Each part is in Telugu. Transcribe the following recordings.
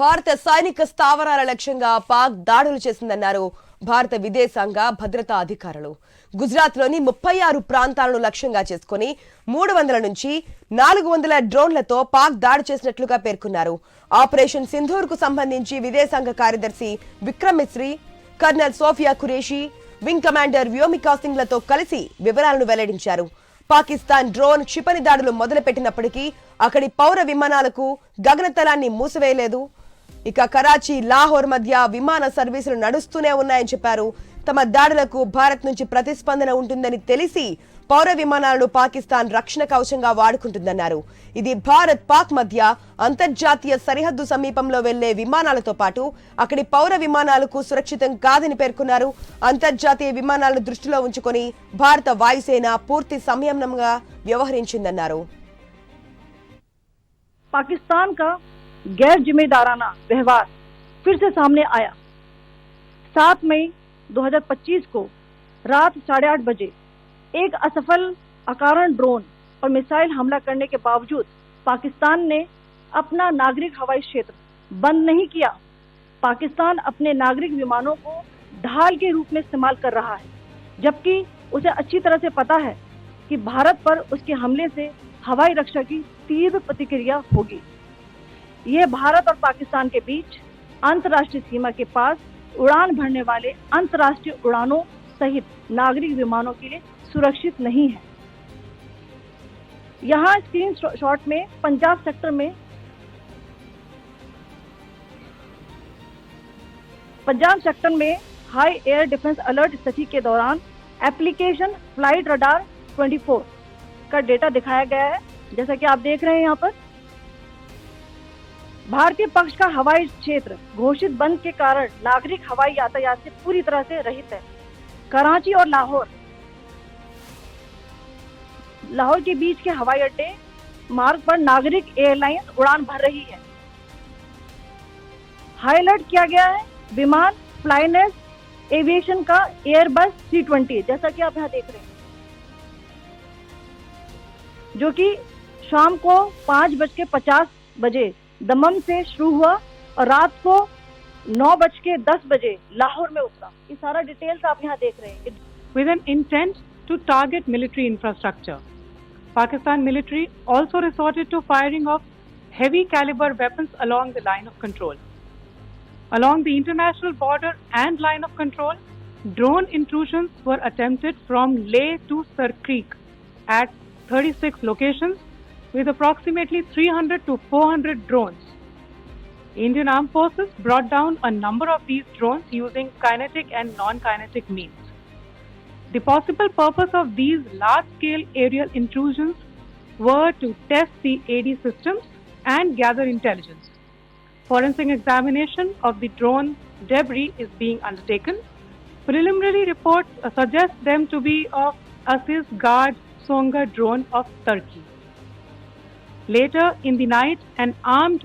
భారత సైనిక స్థావరాల లక్ష్యంగా పాక్ దాడులు చేసిందన్నారు భారత విదేశాంగ భద్రతా అధికారులు. గుజరాత్లోని 36 ప్రాంతాలను లక్ష్యంగా చేసుకుని 300 నుంచి 400 డ్రోన్లతో పాక్ దాడి చేసినట్లుగా పేర్కొన్నారు. ఆపరేషన్ సింధూర్కు సంబంధించి విదేశాంగ కార్యదర్శి Vikram Misri, colonel Sofia Qureshi, wing commander Vyomika సింగ్లతో కలిసి వివరాలను వెల్లడించారు. పాకిస్తాన్ డ్రోన్ క్షిపణి దాడులు మొదలుపెట్టినప్పటికీ అక్కడి పౌర విమానాలకు గగనతలాన్ని మూసివేయలేదు. ఇక కరాచీ, లాహోర్ మధ్య విమాన సర్వీసులు నడుస్తూనే ఉన్నాయని చెప్పారు. తమ దాడులకు భారత్ నుంచి ప్రతిస్పందన ఉంటుందని తెలిసి పౌర విమానాలను పాకిస్తాన్ రక్షణ కవచంగా వాడుకుంటుందన్నారు. ఇది భారత్ పాక్ మధ్య అంతర్జాతీయ సరిహద్దు సమీపంలో వెళ్లే విమానాలతో పాటు అక్కడి పౌర విమానాలకు సురక్షితం కాదని పేర్కొన్నారు. అంతర్జాతీయ విమానాలను దృష్టిలో ఉంచుకొని భారత వాయుసేన పూర్తి సంయమనంగా వ్యవహరించిందన్నారు. पाकिस्तान का गैर जिम्मेदाराना व्यवहार फिर से सामने आया। 7 मई 2025 को रात 8:30 बजे एक असफल अकारण ड्रोन और मिसाइल हमला करने के बावजूद पाकिस्तान ने अपना नागरिक हवाई क्षेत्र बंद नहीं किया। पाकिस्तान अपने नागरिक विमानों को ढाल के रूप में इस्तेमाल कर रहा है, जबकि उसे अच्छी तरह से पता है कि भारत पर उसके हमले से हवाई रक्षा की तीव्र प्रतिक्रिया होगी। ये भारत और पाकिस्तान के बीच अंतर्राष्ट्रीय सीमा के पास उड़ान भरने वाले अंतर्राष्ट्रीय उड़ानों सहित नागरिक विमानों के लिए सुरक्षित नहीं है। यहाँ स्क्रीन शॉट में पंजाब सेक्टर में हाई एयर डिफेंस अलर्ट स्थिति के दौरान एप्लीकेशन फ्लाइट रडार 24 का डेटा दिखाया गया है। जैसा कि आप देख रहे हैं, यहाँ पर भारतीय पक्ष का हवाई क्षेत्र घोषित बंद के कारण नागरिक हवाई यातायात से पूरी तरह से रहित है। कराची और लाहौर के बीच के हवाई अड्डे मार्ग पर नागरिक एयरलाइंस उड़ान भर रही है। हाई अलर्ट किया गया है विमान फ्लाइनेस एविएशन का एयरबस C-20, जैसा कि आप यहाँ देख रहे हैं, जो कि शाम को 5:50 बजे दमम से शुरू हुआ और रात को 9:10 बजे लाहौर में उतरा। ये सारा डिटेल्स आप यहाँ देख रहे हैं। With an intent to target military infrastructure, Pakistan military also resorted to firing of heavy caliber weapons along the line of control. Along the international border and line of control, drone intrusions were attempted from Leh to Sar Creek at 36 locations with approximately 300 to 400 drones. Indian Armed Forces brought down a number of these drones using kinetic and non-kinetic means. The possible purpose of these large-scale aerial intrusions were to test the AD systems and gather intelligence. Forensic examination of the drone debris is being undertaken. Preliminary reports suggest them to be of Aziz Guard Songa drone of Turkey. Later in the night, an armed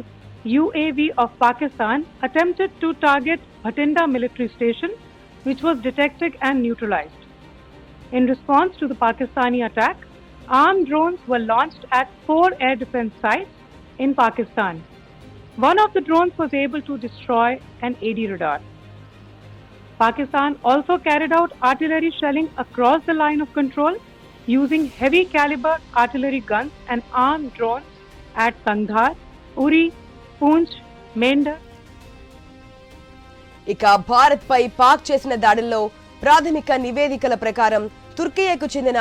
UAV of Pakistan attempted to target Bhatinda military station, which was detected and neutralized. In response to the Pakistani attack, armed drones were launched at 4 air defense sites in Pakistan. One of the drones was able to destroy an AD radar. Pakistan also carried out artillery shelling across the line of control using heavy caliber artillery guns and armed drones at Kandhar, Uri, Poonch, Mendar. ఇక భారత్ పై పాక్ చేసిన దాడుల్లో ప్రాథమిక నివేదికల ప్రకారం తుర్కియేకు చెందిన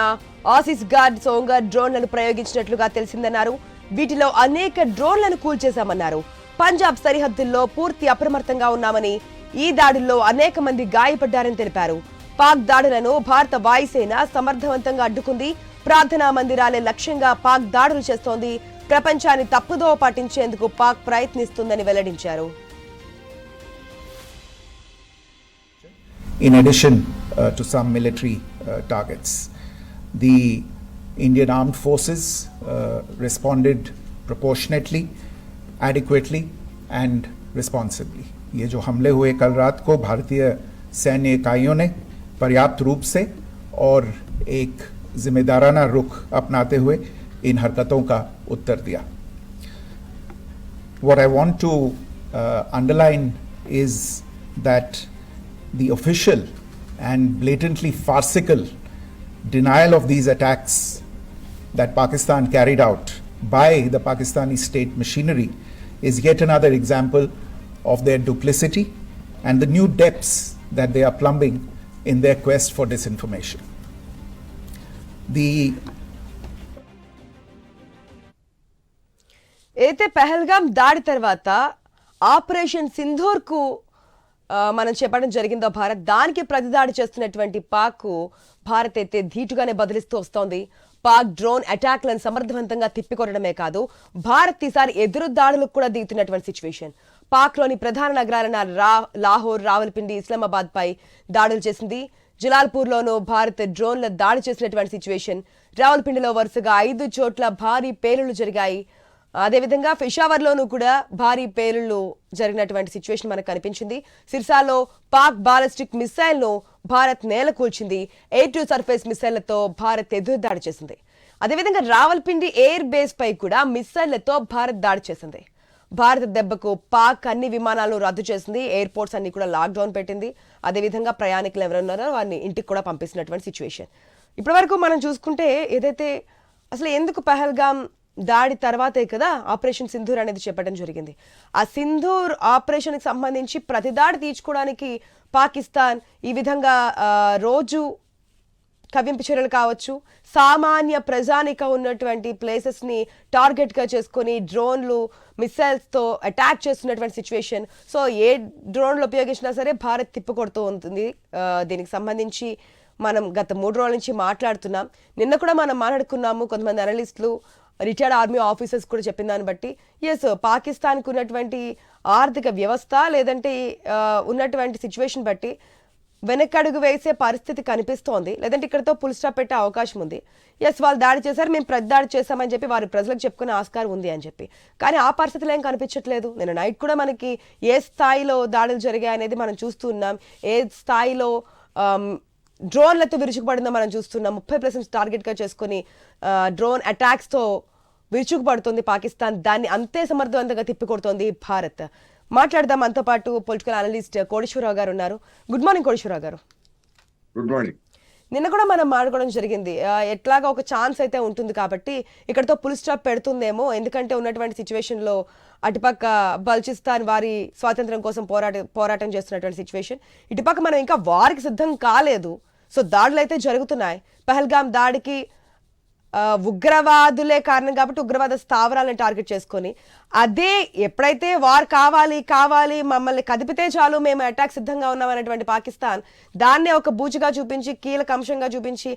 ఆసిస్ గార్డ్ సోంగర్ డ్రోన్లను ప్రయోగించినట్లుగా తెలిసిందన్నారు. వీటిలో అనేక డ్రోన్లను కూల్చేశామన్నారు. పంజాబ్ సరిహద్దుల్లో పూర్తి అప్రమత్తంగా ఉన్నామని, ఈ దాడుల్లో అనేక మంది గాయపడ్డారని తెలిపారు. పాక్ దాడులను భారత వాయుసేన సమర్థవంతంగా అడ్డుకుంది. ప్రార్థనా మందిరాలే లక్ష్యంగా పాక్ దాడులు చేస్తోంది. ప్రపంచాన్ని తప్పుదోవ పట్టించేందుకు పాక్ ప్రయత్నిస్తుందని వెల్లడించారు. In addition to some military targets, the Indian Armed Forces responded proportionately, adequately and responsibly. ये जो हमले हुए कल रात को भारतीय सैन्य इकाइयों ने पर्याप्त रूप से और एक जिम्मेदाराना रुख अपनाते हुए इन हरकतों का उत्तर दिया. What I want to underline is that the official and blatantly farcical denial of these attacks that Pakistan carried out by the Pakistani state machinery is yet another example of their duplicity and the new depths that they are plumbing in their quest for disinformation. అయితే పహల్గాం దాడి తర్వాత ఆపరేషన్ సింధూర్ కు మనం చెప్పడం జరిగిందో భారత్, దానికి ప్రతిదాడి చేస్తున్నటువంటి పాక్ భారత్ అయితే ధీటుగానే బదిలిస్తూ వస్తోంది. పాక్ డ్రోన్ అటాక్లను సమర్థవంతంగా తిప్పికొట్టడమే కాదు, భారత్ ఈసారి ఎదురు దాడులకు కూడా దిగుతున్నటువంటి సిచ్యువేషన్. పాక్లోని ప్రధాన నగరాలైన లాహోర్, రావల్పిండి, ఇస్లామాబాద్ పై దాడులు చేసింది. జలాల్పూర్లోనూ భారత్ డ్రోన్ల దాడి చేసినటువంటి సిచ్యువేషన్. రావల్పిండిలో వరుసగా 5 చోట్ల భారీ పేలుళ్లు జరిగాయి. అదేవిధంగా పెషావర్లోనూ కూడా భారీ పేలుళ్లు జరిగినటువంటి సిచ్యువేషన్ మనకు కనిపించింది. సిర్సాలో పాక్ బాలిస్టిక్ మిసైల్ ను భారత్ నేలకూల్చింది. ఎయిర్ టు సర్ఫేస్ మిసైళ్లతో భారత్ ఎదురుదాడి చేసింది. అదేవిధంగా రావల్పిండి ఎయిర్ బేస్ పై కూడా మిసైళ్లతో భారత్ దాడి చేసింది. భారత దెబ్బకు పాక్ అన్ని విమానాలను రద్దు చేసింది. ఎయిర్పోర్ట్స్ అన్ని కూడా లాక్డౌన్ పెట్టింది. అదేవిధంగా ప్రయాణికులు ఎవరున్నారో వారిని ఇంటికి కూడా పంపిస్తున్నటువంటి సిచ్యువేషన్. ఇప్పటి వరకు మనం చూసుకుంటే ఏదైతే అసలు ఎందుకు పహల్గాం దాడి తర్వాతే కదా ఆపరేషన్ సింధూర్ అనేది చెప్పడం జరిగింది. ఆ సింధూర్ ఆపరేషన్కి సంబంధించి ప్రతిదాడి తీర్చుకోవడానికి పాకిస్తాన్ ఈ విధంగా రోజు కవ్వింపు చర్యలు కావచ్చు, సామాన్య ప్రజానిక ఉన్నటువంటి ప్లేసెస్ని టార్గెట్గా చేసుకొని డ్రోన్లు, మిసైల్స్తో అటాక్ చేస్తున్నటువంటి సిచ్యువేషన్. సో ఏ డ్రోన్లు ఉపయోగించినా సరే భారత్ తిప్పికొడుతూ ఉంటుంది. దీనికి సంబంధించి మనం గత 3 రోజుల నుంచి మాట్లాడుతున్నాం. నిన్న కూడా మనం మాట్లాడుకున్నాము. కొంతమంది అనలిస్టులు, రిటైర్డ్ ఆర్మీ ఆఫీసర్స్ కూడా చెప్పిన దాన్ని బట్టి పాకిస్తాన్కి ఉన్నటువంటి ఆర్థిక వ్యవస్థ లేదంటే ఉన్నటువంటి సిచ్యువేషన్ బట్టి వెనకడుగు వేసే పరిస్థితి కనిపిస్తోంది. లేదంటే ఇక్కడతో ఫుల్ స్టాప్ పెట్టే అవకాశం ఉంది. వాళ్ళు దాడి చేశారు, మేము ప్రతిదాడి చేశామని చెప్పి వారి ప్రజలకు చెప్పుకునే ఆస్కారం ఉంది అని చెప్పి. కానీ ఆ పరిస్థితులు ఏం కనిపించట్లేదు. నిన్న నైట్ కూడా మనకి ఏ స్థాయిలో దాడులు జరిగాయి అనేది మనం చూస్తూ ఉన్నాం. ఏ స్థాయిలో డ్రోన్లతో విరుచుకుపడిందో మనం చూస్తున్నాం. 30% టార్గెట్గా చేసుకుని డ్రోన్ అటాక్స్తో విరుచుకుపడుతుంది పాకిస్తాన్. దాన్ని అంతే సమర్థవంతంగా తిప్పికొడుతోంది భారత్. మాట్లాడదాం. మనతో పాటు పొలిటికల్ అనలిస్ట్ కోటేశ్వరరావు గారు ఉన్నారు. గుడ్ మార్నింగ్ కోటేశ్వరరావు గారు. Good morning. నిన్న కూడా మనం మాట్లాడుకోవడం జరిగింది, ఎట్లాగా ఒక ఛాన్స్ అయితే ఉంటుంది కాబట్టి ఇక్కడతో ఫుల్ స్టాప్ పెడుతుందేమో. ఎందుకంటే ఉన్నటువంటి సిచ్యువేషన్లో అటుపక్క బల్చిస్తాన్ వారి స్వాతంత్రం కోసం పోరాటం చేస్తున్నటువంటి సిచ్యువేషన్, ఇటుపక్క మనం ఇంకా వారికి సిద్ధం కాలేదు. సో దాడులు అయితే జరుగుతున్నాయి. పహల్గాం దాడికి ఉగ్రవాదులే కారణం కాబట్టి ఉగ్రవాద స్థావరాలను టార్గెట్ చేసుకొని అదే ఎప్పుడైతే వార్ కావాలి మమ్మల్ని కదిపితే చాలు మేము అటాక్ సిద్ధంగా ఉన్నామనేటువంటి పాకిస్తాన్ దాన్నే ఒక బూచిగా చూపించి, కీలక అంశంగా చూపించి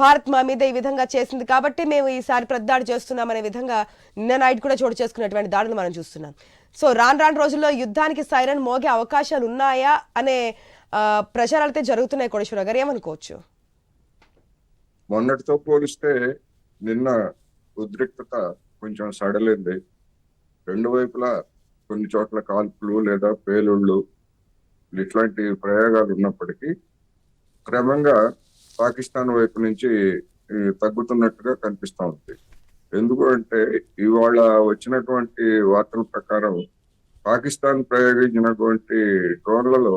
భారత్ మా మీద ఈ విధంగా చేసింది కాబట్టి మేము ఈసారి ప్రతిదాడి చేస్తున్నాం అనే విధంగా నిన్న నైట్ కూడా చోటు చేసుకున్నటువంటి దాడులు మనం చూస్తున్నాం. సో రాను రోజుల్లో యుద్ధానికి సైరన్ మోగే అవకాశాలు ఉన్నాయా అనే ప్రచారాలు అయితే జరుగుతున్నాయి. కోటేశ్వరరావు గారు, ఏమనుకోవచ్చు? మొన్నటితో పోలిస్తే నిన్న ఉద్రిక్తత కొంచెం సడలింది. 2 వైపులా కొన్ని చోట్ల కాల్పులు లేదా పేలుళ్ళు ఇట్లాంటి ప్రయోగాలు ఉన్నప్పటికీ క్రమంగా పాకిస్తాన్ వైపు నుంచి తగ్గుతున్నట్టుగా కనిపిస్తా ఉంది. ఎందుకు అంటే ఇవాళ వచ్చినటువంటి వార్తల ప్రకారం పాకిస్తాన్ ప్రయోగించినటువంటి డ్రోన్లలో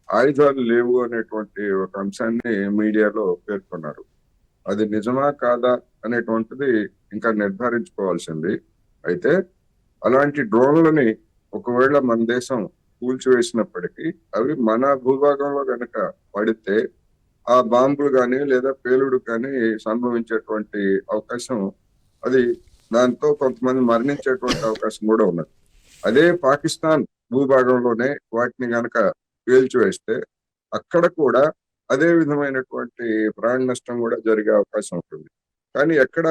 ఆయుధాలు లేవు అనేటువంటి ఒక అంశాన్ని మీడియాలో పేర్కొన్నారు. అది నిజమా కాదా అనేటువంటిది ఇంకా నిర్ధారించుకోవాల్సింది. అయితే అలాంటి డ్రోన్లని ఒకవేళ మన దేశం కూల్చివేసినప్పటికీ అవి మన భూభాగంలో కనుక పడితే ఆ బాంబులు కానీ లేదా పేలుడు కానీ సంభవించేటువంటి అవకాశం, అది దాంతో కొంతమంది మరణించేటువంటి అవకాశం కూడా ఉన్నది. అదే పాకిస్తాన్ భూభాగంలోనే వాటిని గనక పేల్చివేస్తే అక్కడ కూడా అదే విధమైనటువంటి ప్రాణ నష్టం కూడా జరిగే అవకాశం ఉంటుంది. కానీ ఎక్కడ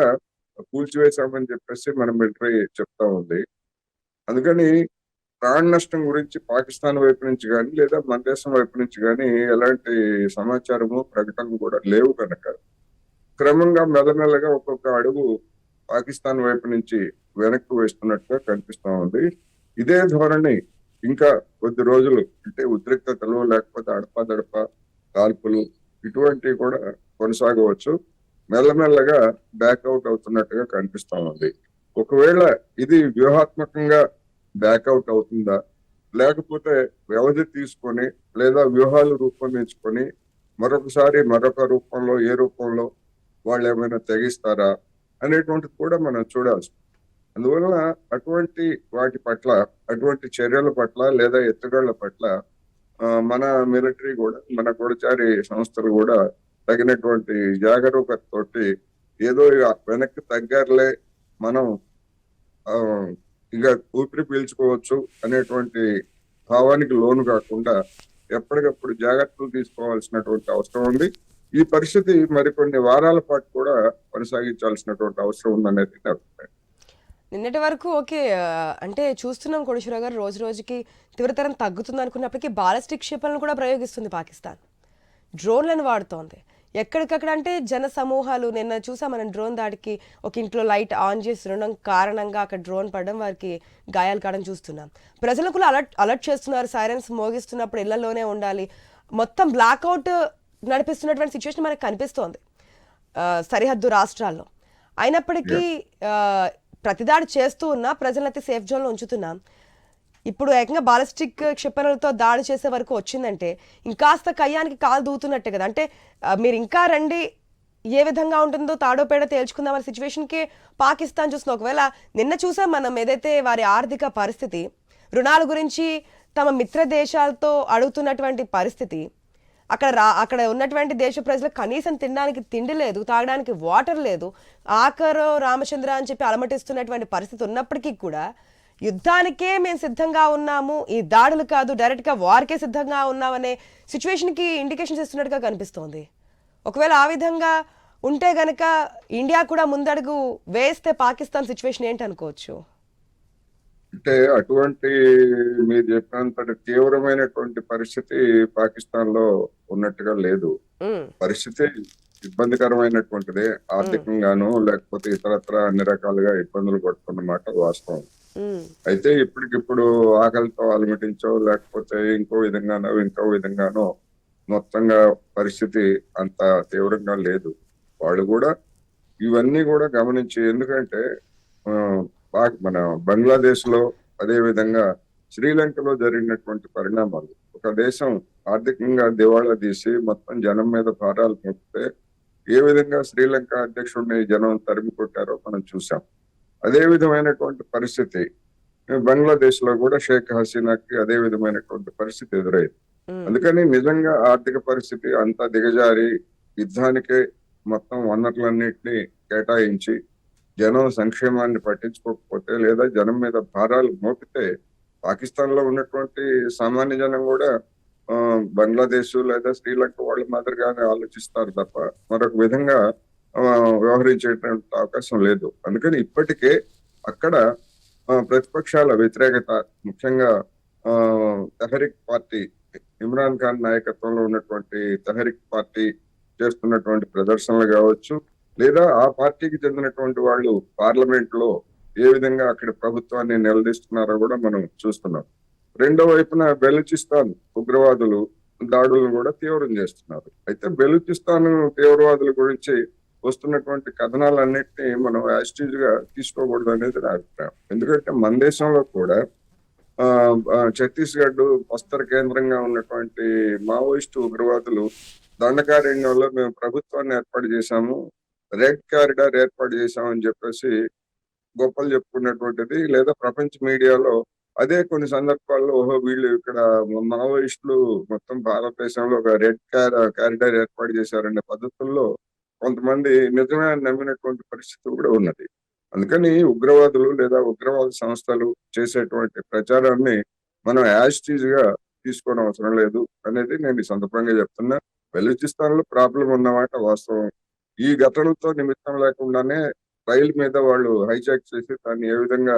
కూల్చివేశామని చెప్పేసి మన మిలిటరీ చెప్తా ఉంది. అందుకని ప్రాణ నష్టం గురించి పాకిస్తాన్ వైపు నుంచి కానీ లేదా మన దేశం వైపు నుంచి కానీ ఎలాంటి సమాచారము ప్రకటనలు కూడా లేవు కనుక క్రమంగా మెల్లమెల్లగా ఒక్కొక్క అడుగు పాకిస్తాన్ వైపు నుంచి వెనక్కి వేస్తున్నట్టుగా కనిపిస్తా ఉంది. ఇదే ధోరణి ఇంకా కొద్ది రోజులు అంటే ఉద్రిక్తతలు లేకపోతే అడపాదడప కాల్పులు ఇటువంటివి కూడా కొనసాగవచ్చు. మెల్లమెల్లగా బ్యాక్అవుట్ అవుతున్నట్టుగా కనిపిస్తా ఉంది. ఒకవేళ ఇది వ్యూహాత్మకంగా బ్యాక్అవుట్ అవుతుందా లేకపోతే వ్యవధి తీసుకొని లేదా వ్యూహాలు రూపొందించుకొని మరొకసారి మరొక రూపంలో ఏ రూపంలో వాళ్ళు ఏమైనా తెగిస్తారా అనేటువంటిది కూడా మనం చూడాల్సి. అందువల్ల అటువంటి వాటి పట్ల, అటువంటి చర్యల పట్ల లేదా ఎత్తుగళ్ల పట్ల మన మిలిటరీ కూడా, మన గూఢచారి సంస్థలు కూడా తగినటువంటి జాగరూకతతోటి ఏదో ఇక వెనక్కి తగ్గారులే, మనం ఇంకా ఊపిరి పీల్చుకోవచ్చు అనేటువంటి భావానికి లోను కాకుండా ఎప్పటికప్పుడు జాగ్రత్తలు తీసుకోవాల్సినటువంటి అవసరం ఉంది. ఈ పరిస్థితి మరికొన్ని వారాల పాటు కూడా కొనసాగించాల్సినటువంటి అవసరం ఉందనేది నా అభిప్రాయం. నిన్నటి వరకు ఓకే, అంటే చూస్తున్నాం కోటేశ్వరరావు గారు, రోజు రోజుకి తీవ్రతరం తగ్గుతుంది అనుకున్నప్పటికీ బాలిస్టిక్ క్షిపణులను కూడా ప్రయోగిస్తుంది పాకిస్తాన్. డ్రోన్లను వాడుతోంది ఎక్కడికక్కడ. అంటే జన సమూహాలు, నిన్న చూసాం మనం డ్రోన్ దాడికి ఒక ఇంట్లో లైట్ ఆన్ చేసి ఉండడం కారణంగా అక్కడ డ్రోన్ పడడం, వారికి గాయాలు కావడం చూస్తున్నాం. ప్రజలకు కూడా అలర్ట్ చేస్తున్నారు, సైరన్స్ మోగిస్తున్నప్పుడు ఇళ్లలోనే ఉండాలి. మొత్తం బ్లాక్అవుట్ నడిపిస్తున్నటువంటి సిచ్యువేషన్ మనకు కనిపిస్తోంది సరిహద్దు రాష్ట్రాల్లో. అయినప్పటికీ ప్రతిదాడి చేస్తూ ఉన్నా ప్రజలైతే సేఫ్ జోన్లో ఉంచుతున్నాం. ఇప్పుడు ఏకంగా బాలిస్టిక్ క్షిపణులతో దాడి చేసే వరకు వచ్చిందంటే ఇంకాస్త కయ్యానికి కాలు దూతున్నట్టే కదా. అంటే మీరు ఇంకా రండి, ఏ విధంగా ఉంటుందో తాడోపేడ తేల్చుకుందామనే సిచ్యువేషన్కి పాకిస్తాన్ చూస్తుంది. ఒకవేళ నిన్న చూసాం మనం ఏదైతే వారి ఆర్థిక పరిస్థితి, రుణాల గురించి తమ మిత్ర దేశాలతో అడుగుతున్నటువంటి పరిస్థితి, అక్కడ ఉన్నటువంటి దేశ ప్రజలకు కనీసం తినడానికి తిండి లేదు, తాగడానికి వాటర్ లేదు, ఆఖరు రామచంద్ర అని చెప్పి అలమటిస్తున్నటువంటి పరిస్థితి ఉన్నప్పటికీ కూడా యుద్ధానికే మేము సిద్ధంగా ఉన్నాము, ఈ దాడులు కాదు డైరెక్ట్గా వార్కే సిద్ధంగా ఉన్నామనే సిచ్యువేషన్కి ఇండికేషన్స్ ఇస్తున్నట్టుగా కనిపిస్తోంది. ఒకవేళ ఆ విధంగా ఉంటే గనక ఇండియా కూడా ముందడుగు వేస్తే పాకిస్తాన్ సిచ్యువేషన్ ఏంటి అనుకోవచ్చు? అంటే అటువంటి మీరు చెప్పినంత తీవ్రమైనటువంటి పరిస్థితి పాకిస్తాన్ లో ఉన్నట్టుగా లేదు. పరిస్థితి ఇబ్బందికరమైనటువంటిది, ఆర్థికంగాను లేకపోతే ఇతరత్ర అన్ని రకాలుగా ఇబ్బందులు పడుతున్న మాట వాస్తవం. అయితే ఇప్పటికిప్పుడు ఆకలితో అలమటించో లేకపోతే ఇంకో విధంగానో మొత్తంగా పరిస్థితి అంత తీవ్రంగా లేదు. వాళ్ళు కూడా ఇవన్నీ కూడా గమనించి, ఎందుకంటే మన బంగ్లాదేశ్ లో అదే విధంగా శ్రీలంకలో జరిగినటువంటి పరిణామాలు, ఒక దేశం ఆర్థికంగా దివాళా తీసి మొత్తం జనం మీద భారాలు మోపితే ఏ విధంగా శ్రీలంక అధ్యక్షుడిని జనం తరిమి కొట్టారో మనం చూసాం. అదే విధమైనటువంటి పరిస్థితి బంగ్లాదేశ్ లో కూడా షేక్ హసీనాకి అదే విధమైనటువంటి పరిస్థితి ఎదురైంది. అందుకని నిజంగా ఆర్థిక పరిస్థితి అంతా దిగజారి యుద్ధానికే మొత్తం వనరులన్నింటినీ కేటాయించి జనం సంక్షేమాన్ని పట్టించుకోకపోతే లేదా జనం మీద భారాలు మోపితే పాకిస్తాన్ లో ఉన్నటువంటి సామాన్య జనం కూడా బంగ్లాదేశ్ లేదా శ్రీలంక వాళ్ళ మాదిరిగానే ఆలోచిస్తారు తప్ప మరొక విధంగా వ్యవహరించేటువంటి అవకాశం లేదు. అందుకని ఇప్పటికే అక్కడ ప్రతిపక్షాల వ్యతిరేకత, ముఖ్యంగా తెహరిక్ పార్టీ, ఇమ్రాన్ ఖాన్ నాయకత్వంలో ఉన్నటువంటి తెహరిక్ పార్టీ చేస్తున్నటువంటి ప్రదర్శనలు కావచ్చు, లేదా ఆ పార్టీకి చెందినటువంటి వాళ్ళు పార్లమెంట్ లో ఏ విధంగా అక్కడ ప్రభుత్వాన్ని నిలదీస్తున్నారో కూడా మనం చూస్తున్నాం. రెండో వైపున బెలూచిస్తాన్ ఉగ్రవాదులు దాడులను కూడా తీవ్రం చేస్తున్నారు. అయితే బెలూచిస్తాన్ తీవ్రవాదుల గురించి వస్తున్నటువంటి కథనాలన్నింటినీ మనం యాస్టీజ్ గా తీసుకోకూడదు అనేది నా అభిప్రాయం. ఎందుకంటే మన దేశంలో కూడా ఛత్తీస్గఢ్ బస్తర్ కేంద్రంగా ఉన్నటువంటి మావోయిస్టు ఉగ్రవాదులు దండకారణ్యంలో మేము ప్రభుత్వాన్ని ఏర్పాటు చేశాము, రెడ్ కారిడార్ ఏర్పాటు చేశామని చెప్పేసి గొప్పలు చెప్పుకున్నటువంటిది, లేదా ప్రపంచ మీడియాలో అదే కొన్ని సందర్భాల్లో ఓహో వీళ్ళు ఇక్కడ మావోయిస్టులు మొత్తం భారతదేశంలో ఒక రెడ్ కారిడార్ ఏర్పాటు చేశారనే పద్ధతుల్లో కొంతమంది నిజమే అని నమ్మినటువంటి పరిస్థితి కూడా ఉన్నది. అందుకని ఉగ్రవాదులు లేదా ఉగ్రవాద సంస్థలు చేసేటువంటి ప్రచారాన్ని మనం యాస్టీజ్ గా తీసుకోవడం అవసరం లేదు అనేది నేను ఈ సందర్భంగా చెప్తున్నా. బెలూచిస్తాన్ లో ప్రాబ్లం ఉన్నమాట వాస్తవం. ఈ ఘటనలతో నిమిత్తం లేకుండానే రైలు మీద వాళ్ళు హైజాక్ చేసి దాన్ని ఏ విధంగా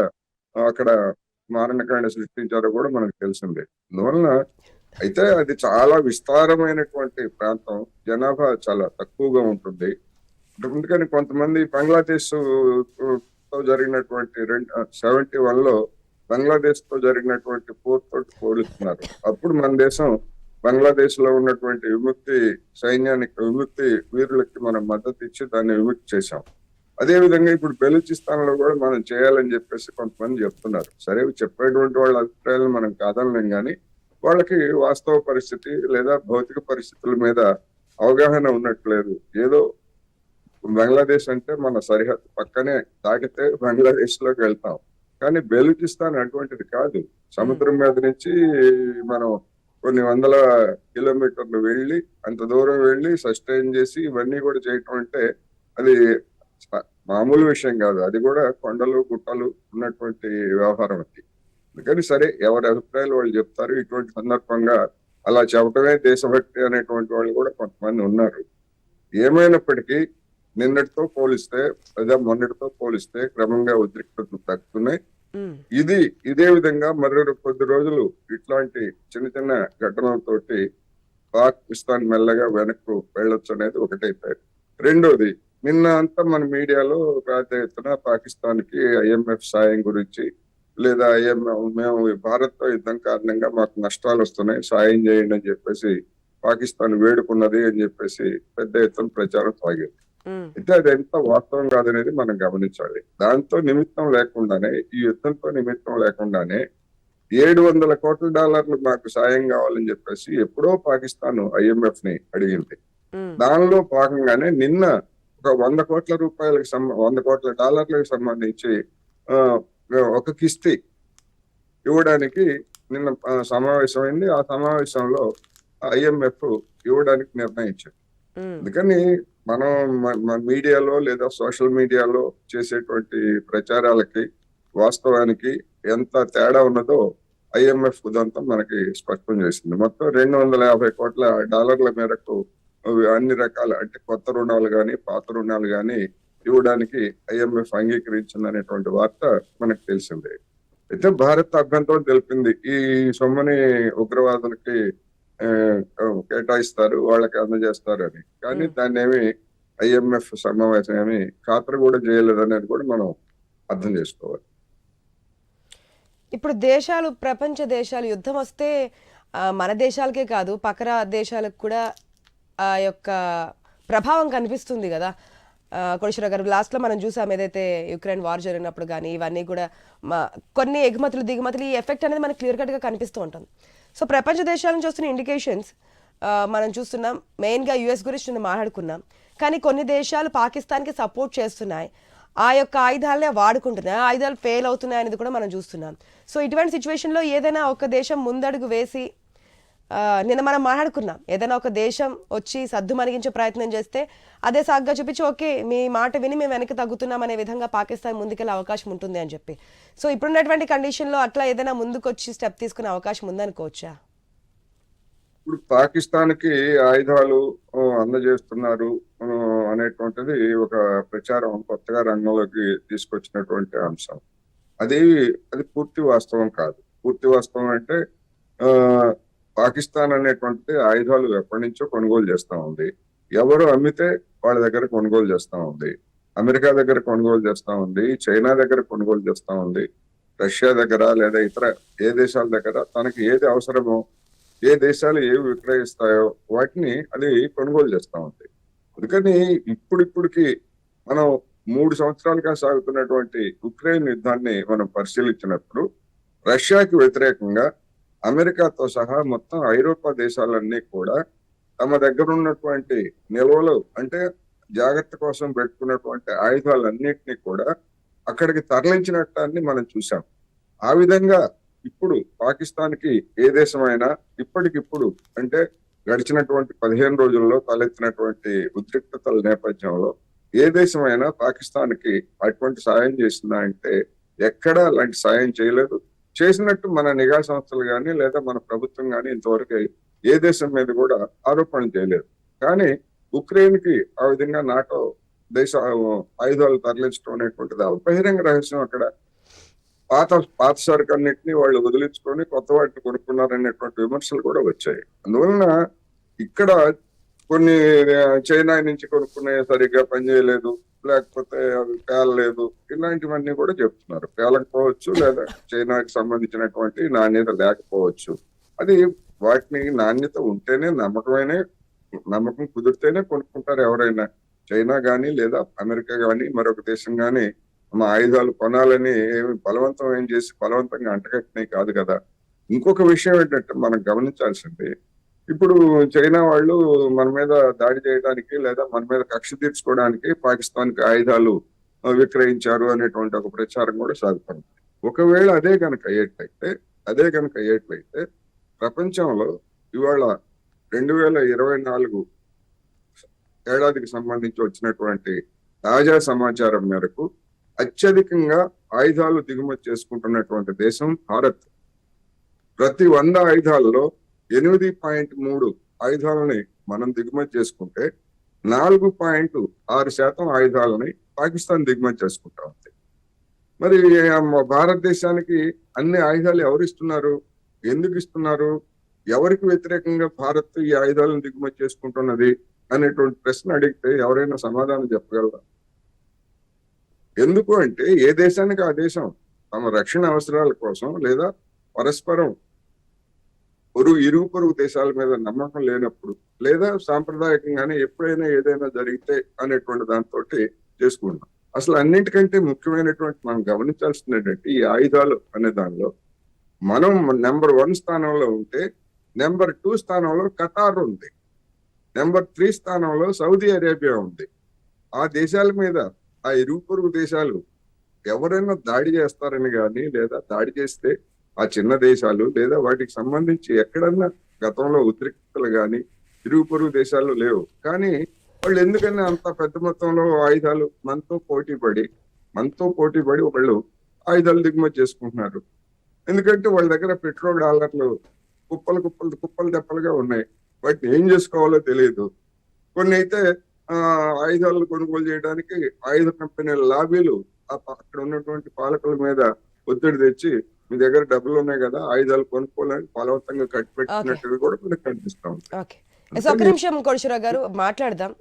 అక్కడ మారణకాండ సృష్టించారో కూడా మనకు తెలిసిందే. అందువలన అయితే అది చాలా విస్తారమైనటువంటి ప్రాంతం, జనాభా చాలా తక్కువగా ఉంటుంది. అందుకని కొంతమంది బంగ్లాదేశ్ తో జరిగినటువంటి 71 లో బంగ్లాదేశ్ తో జరిగినటువంటి పోరుతో పోలుస్తున్నారు. అప్పుడు మన దేశం బంగ్లాదేశ్ లో ఉన్నటువంటి విముక్తి సైన్యానికి, విముక్తి వీరులకి మనం మద్దతు ఇచ్చి దాన్ని విముక్తి చేశాం. అదే విధంగా ఇప్పుడు బెలూచిస్తాన్ లో కూడా మనం చేయాలని చెప్పేసి కొంతమంది చెప్తున్నారు. సరే, చెప్పేటువంటి వాళ్ళ అభిప్రాయాలను మనం కాదనలేం, కానీ వాళ్ళకి వాస్తవ పరిస్థితి లేదా భౌతిక పరిస్థితుల మీద అవగాహన ఉన్నట్లేదు. ఏదో బంగ్లాదేశ్ అంటే మన సరిహద్దు పక్కనే, దాటితే బంగ్లాదేశ్ లోకి వెళ్తాం. కానీ బెలూచిస్తాన్ అటువంటిది కాదు. సముద్రం మీద నుంచి మనం కొన్ని వందల కిలోమీటర్లు వెళ్ళి, అంత దూరం వెళ్ళి సస్టైన్ చేసి ఇవన్నీ కూడా చేయటం అంటే అది మామూలు విషయం కాదు. అది కూడా కొండలు గుట్టలు ఉన్నటువంటి వ్యవహారం అది. అందుకని సరే, ఎవరి అభిప్రాయాలు వాళ్ళు చెప్తారు. ఇటువంటి సందర్భంగా అలా చెప్పడమే దేశభక్తి అనేటువంటి వాళ్ళు కూడా కొంతమంది ఉన్నారు. ఏమైనప్పటికీ నిన్నటితో పోలిస్తే లేదా మొన్నటితో పోలిస్తే క్రమంగా ఉద్రిక్తతలు తగ్గుతున్నాయి. ఇదే విధంగా మరో కొద్ది రోజులు ఇట్లాంటి చిన్న చిన్న ఘటనలతోటి పాకిస్తాన్ మెల్లగా వెనక్కు వెళ్ళొచ్చు అనేది ఒకటైతే, రెండోది నిన్న అంతా మన మీడియాలో పెద్ద ఎత్తున పాకిస్తాన్ కి IMF సాయం గురించి, లేదా మేము భారత్ తో యుద్ధం కారణంగా మాకు నష్టాలు వస్తున్నాయి, సాయం చేయండి అని చెప్పేసి పాకిస్తాన్ వేడుకున్నది అని చెప్పేసి పెద్ద ఎత్తున ప్రచారం సాగింది. అయితే అది ఎంత వాస్తవం కాదనేది మనం గమనించాలి. దాంతో నిమిత్తం లేకుండానే, ఈ యుద్ధంతో నిమిత్తం లేకుండానే $700 కోట్ల మాకు సాయం కావాలని చెప్పేసి ఎప్పుడో పాకిస్తాన్ IMF ని అడిగింది. దానిలో భాగంగానే నిన్న ఒక $100 కోట్ల సంబంధించి ఒక కిస్తీ ఇవ్వడానికి నిన్న సమావేశమైంది. ఆ సమావేశంలో IMF ఇవ్వడానికి నిర్ణయించింది. అందుకని మనం మన మీడియాలో లేదా సోషల్ మీడియాలో చేసేటువంటి ప్రచారాలకి వాస్తవానికి ఎంత తేడా ఉన్నదో IMF ఉదంతం మనకి స్పష్టం చేసింది. మొత్తం $250 కోట్ల మేరకు అన్ని రకాల, అంటే కొత్త రుణాలు గాని పాత రుణాలు గాని ఇవ్వడానికి IMF అంగీకరించిందనేటువంటి వార్త మనకు తెలిసిందే. అయితే భారత్ అభ్యంతరం తెలిపింది. ఈ సొమ్మని ఉగ్రవాదులకి కేటాయిస్తారు, వాళ్ళకి అందజేస్తారు అని. కానీ దాన్ని ఏమి IMF సమావేశం ఏమి ఖాతరు కూడా చేయలేదు అనేది కూడా మనం అర్థం చేసుకోవాలి. ఇప్పుడు ప్రపంచ దేశాలు యుద్ధం వస్తే మన దేశాలకే కాదు, పక్కన దేశాలకు కూడా ఆ యొక్క ప్రభావం కనిపిస్తుంది కదా. కోటేశ్వర గారు, లాస్ట్లో మనం చూసాం ఏదైతే యుక్రెయిన్ వార్ జరిగినప్పుడు కానీ ఇవన్నీ కూడా కొన్ని ఎగుమతులు దిగుమతులు ఈ ఎఫెక్ట్ అనేది మనకు క్లియర్ కట్గా కనిపిస్తూ ఉంటుంది. సో ప్రపంచ దేశాల నుంచి వస్తున్న ఇండికేషన్స్ మనం చూస్తున్నాం. మెయిన్గా US గురించి నేను మాట్లాడుకున్నాం, కానీ కొన్ని దేశాలు పాకిస్తాన్కి సపోర్ట్ చేస్తున్నాయి, ఆ యొక్క ఆయుధాలనే వాడుకుంటున్నాయి, ఆయుధాలు ఫెయిల్ అవుతున్నాయి అనేది కూడా మనం చూస్తున్నాం. సో ఇటువంటి సిచ్యువేషన్లో ఏదైనా ఒక దేశం ముందడుగు వేసి, నిన్న మనం మాట్లాడుకున్నాం, ఏదైనా ఒక దేశం వచ్చి సద్దు మణిగించే ప్రయత్నం చేస్తే అదే సాగ్గా చూపించి ఓకే మీ మాట విని మేము వెనక్కి తగ్గుతున్నాం అనే విధంగా పాకిస్తాన్ ముందుకెళ్ళే అవకాశం ఉంటుంది అని చెప్పి. సో ఇప్పుడున్నటువంటి కండిషన్లో అట్లా ఏదైనా ముందుకొచ్చి స్టెప్ తీసుకునే అవకాశం ఉందనుకోవచ్చా? ఇప్పుడు పాకిస్తాన్ కి ఆయుధాలు అందజేస్తున్నారు అనేటువంటిది ఒక ప్రచారం కొత్తగా రంగంలోకి తీసుకొచ్చినటువంటి అంశం. అది పూర్తి వాస్తవం కాదు. పూర్తి వాస్తవం అంటే పాకిస్తాన్ అనేటువంటిది ఆయుధాలు ఎప్పటి నుంచో కొనుగోలు చేస్తా ఉంది. ఎవరు అమ్మితే వాళ్ళ దగ్గర కొనుగోలు చేస్తా ఉంది. అమెరికా దగ్గర కొనుగోలు చేస్తా ఉంది, చైనా దగ్గర కొనుగోలు చేస్తా ఉంది, రష్యా దగ్గర లేదా ఇతర ఏ దేశాల దగ్గర తనకి ఏది అవసరమో, ఏ దేశాలు ఏవి విక్రయిస్తాయో వాటిని అది కొనుగోలు చేస్తా ఉంది. అందుకని ఇప్పుడికి మనం 3 సంవత్సరాలుగా సాగుతున్నటువంటి ఉక్రెయిన్ యుద్ధాన్ని మనం పరిశీలించినప్పుడు రష్యాకి వ్యతిరేకంగా అమెరికాతో సహా మొత్తం ఐరోపా దేశాలన్నీ కూడా తమ దగ్గర ఉన్నటువంటి నిల్వలు, అంటే జాగ్రత్త కోసం పెట్టుకున్నటువంటి ఆయుధాలన్నింటినీ కూడా అక్కడికి తరలించినట్టాన్ని మనం చూసాం. ఆ విధంగా ఇప్పుడు పాకిస్తాన్ కి ఏ దేశమైనా ఇప్పటికిప్పుడు, అంటే గడిచినటువంటి 15 రోజుల్లో తలెత్తినటువంటి ఉద్రిక్తతల నేపథ్యంలో ఏ దేశమైనా పాకిస్తాన్ కి అటువంటి సాయం చేసిందా అంటే ఎక్కడా అలాంటి సాయం చేయలేదు. చేసినట్టు మన నిఘా సంస్థలు కానీ లేదా మన ప్రభుత్వం కానీ ఇంతవరకు ఏ దేశం మీద కూడా ఆరోపణలు చేయలేదు. కానీ ఉక్రెయిన్ కి ఆ విధంగా నాటో దేశ ఆయుధాలు తరలించడం అనేటువంటిది బహిరంగ రహస్యం. అక్కడ పాత సరుకు అన్నింటినీ వాళ్ళు వదిలించుకొని కొత్త వాటిని కొనుక్కున్నారనేటువంటి విమర్శలు కూడా వచ్చాయి. అందువలన ఇక్కడ కొన్ని చైనా నుంచి కొనుక్కునే సరిగ్గా పనిచేయలేదు, లేకపోతే అవి పేలలేదు, ఇలాంటివన్నీ కూడా చెప్తున్నారు. పేలకపోవచ్చు, లేదా చైనాకి సంబంధించినటువంటి నాణ్యత లేకపోవచ్చు. అది వాటిని నాణ్యత ఉంటేనే నమ్మకం కుదిరితేనే కొనుక్కుంటారు ఎవరైనా. చైనా కానీ లేదా అమెరికా కానీ మరొక దేశం కానీ మా ఆయుధాలు కొనాలని ఏమి బలవంతం ఏం చేసి బలవంతంగా అంటగట్టినవి కాదు కదా. ఇంకొక విషయం ఏంటంటే మనం గమనించాల్సింది, ఇప్పుడు చైనా వాళ్ళు మన మీద దాడి చేయడానికి లేదా మన మీద కక్ష తీర్చుకోవడానికి పాకిస్తాన్కి ఆయుధాలు విక్రయించారు అనేటువంటి ఒక ప్రచారం కూడా సాగుతుంది. ఒకవేళ అదే కనుక అయ్యేట్లయితే ప్రపంచంలో ఇవాళ 2024 ఏడాదికి సంబంధించి వచ్చినటువంటి తాజా సమాచారం మేరకు అత్యధికంగా ఆయుధాలు దిగుమతి చేసుకుంటున్నటువంటి దేశం భారత్. ప్రతి 100 ఆయుధాలలో 8.3 ఆయుధాలని మనం దిగుమతి చేసుకుంటే 4.6% ఆయుధాలని పాకిస్తాన్ దిగుమతి చేసుకుంటా ఉంది. మరి భారతదేశానికి అన్ని ఆయుధాలు ఎవరు ఇస్తున్నారు, ఎందుకు ఇస్తున్నారు, ఎవరికి వ్యతిరేకంగా భారత్ ఈ ఆయుధాలను దిగుమతి చేసుకుంటున్నది అనేటువంటి ప్రశ్న అడిగితే ఎవరైనా సమాధానం చెప్పగలరా? ఎందుకు అంటే ఏ దేశానికి ఆ దేశం తమ రక్షణ అవసరాల కోసం లేదా పరస్పరం ఇరుగు పొరుగు దేశాల మీద నమ్మకం లేనప్పుడు లేదా సాంప్రదాయకంగానే ఎప్పుడైనా ఏదైనా జరిగితే అనేటువంటి దాంతో చేసుకుంటాం. అసలు అన్నింటికంటే ముఖ్యమైనటువంటి మనం గమనించాల్సింది ఏంటంటే ఈ ఆయుధాలు అనే దానిలో మనం నెంబర్ 1 స్థానంలో ఉంటే నెంబర్ 2 స్థానంలో ఖతార్ ఉంది, నెంబర్ 3 స్థానంలో సౌదీ అరేబియా ఉంది. ఆ దేశాల మీద ఆ ఇరుగు పొరుగు దేశాలు ఎవరైనా దాడి చేస్తారని కానీ లేదా దాడి చేస్తే ఆ చిన్న దేశాలు లేదా వాటికి సంబంధించి ఎక్కడన్నా గతంలో ఉద్రిక్తతలు కానీ ఇరుగు పొరుగు దేశాలు లేవు. కానీ వాళ్ళు ఎందుకన్నా అంత పెద్ద మొత్తంలో ఆయుధాలు మనతో పోటీ పడి వాళ్ళు ఆయుధాలు దిగుమతి చేసుకుంటున్నారు? ఎందుకంటే వాళ్ళ దగ్గర పెట్రోల్ డాలర్లు కుప్పలు తెప్పలుగా ఉన్నాయి. వాటిని ఏం చేసుకోవాలో తెలియదు. కొన్ని అయితే ఆయుధాలను కొనుగోలు చేయడానికి ఆయుధ కంపెనీల లాబీలు అక్కడ ఉన్నటువంటి పాలకుల మీద ఒత్తిడి తెచ్చి మీ దగ్గర డబ్బులు ఉన్నాయి కదా ఆయుధాలు కొనుక్కోవాలని బలవంతంగా కట్టిపెట్టినట్టుగా కూడా మనకు కనిపిస్తా ఉంది. ఒక నిమిషం కోటేశ్వరరావు గారు మాట్లాడదాం.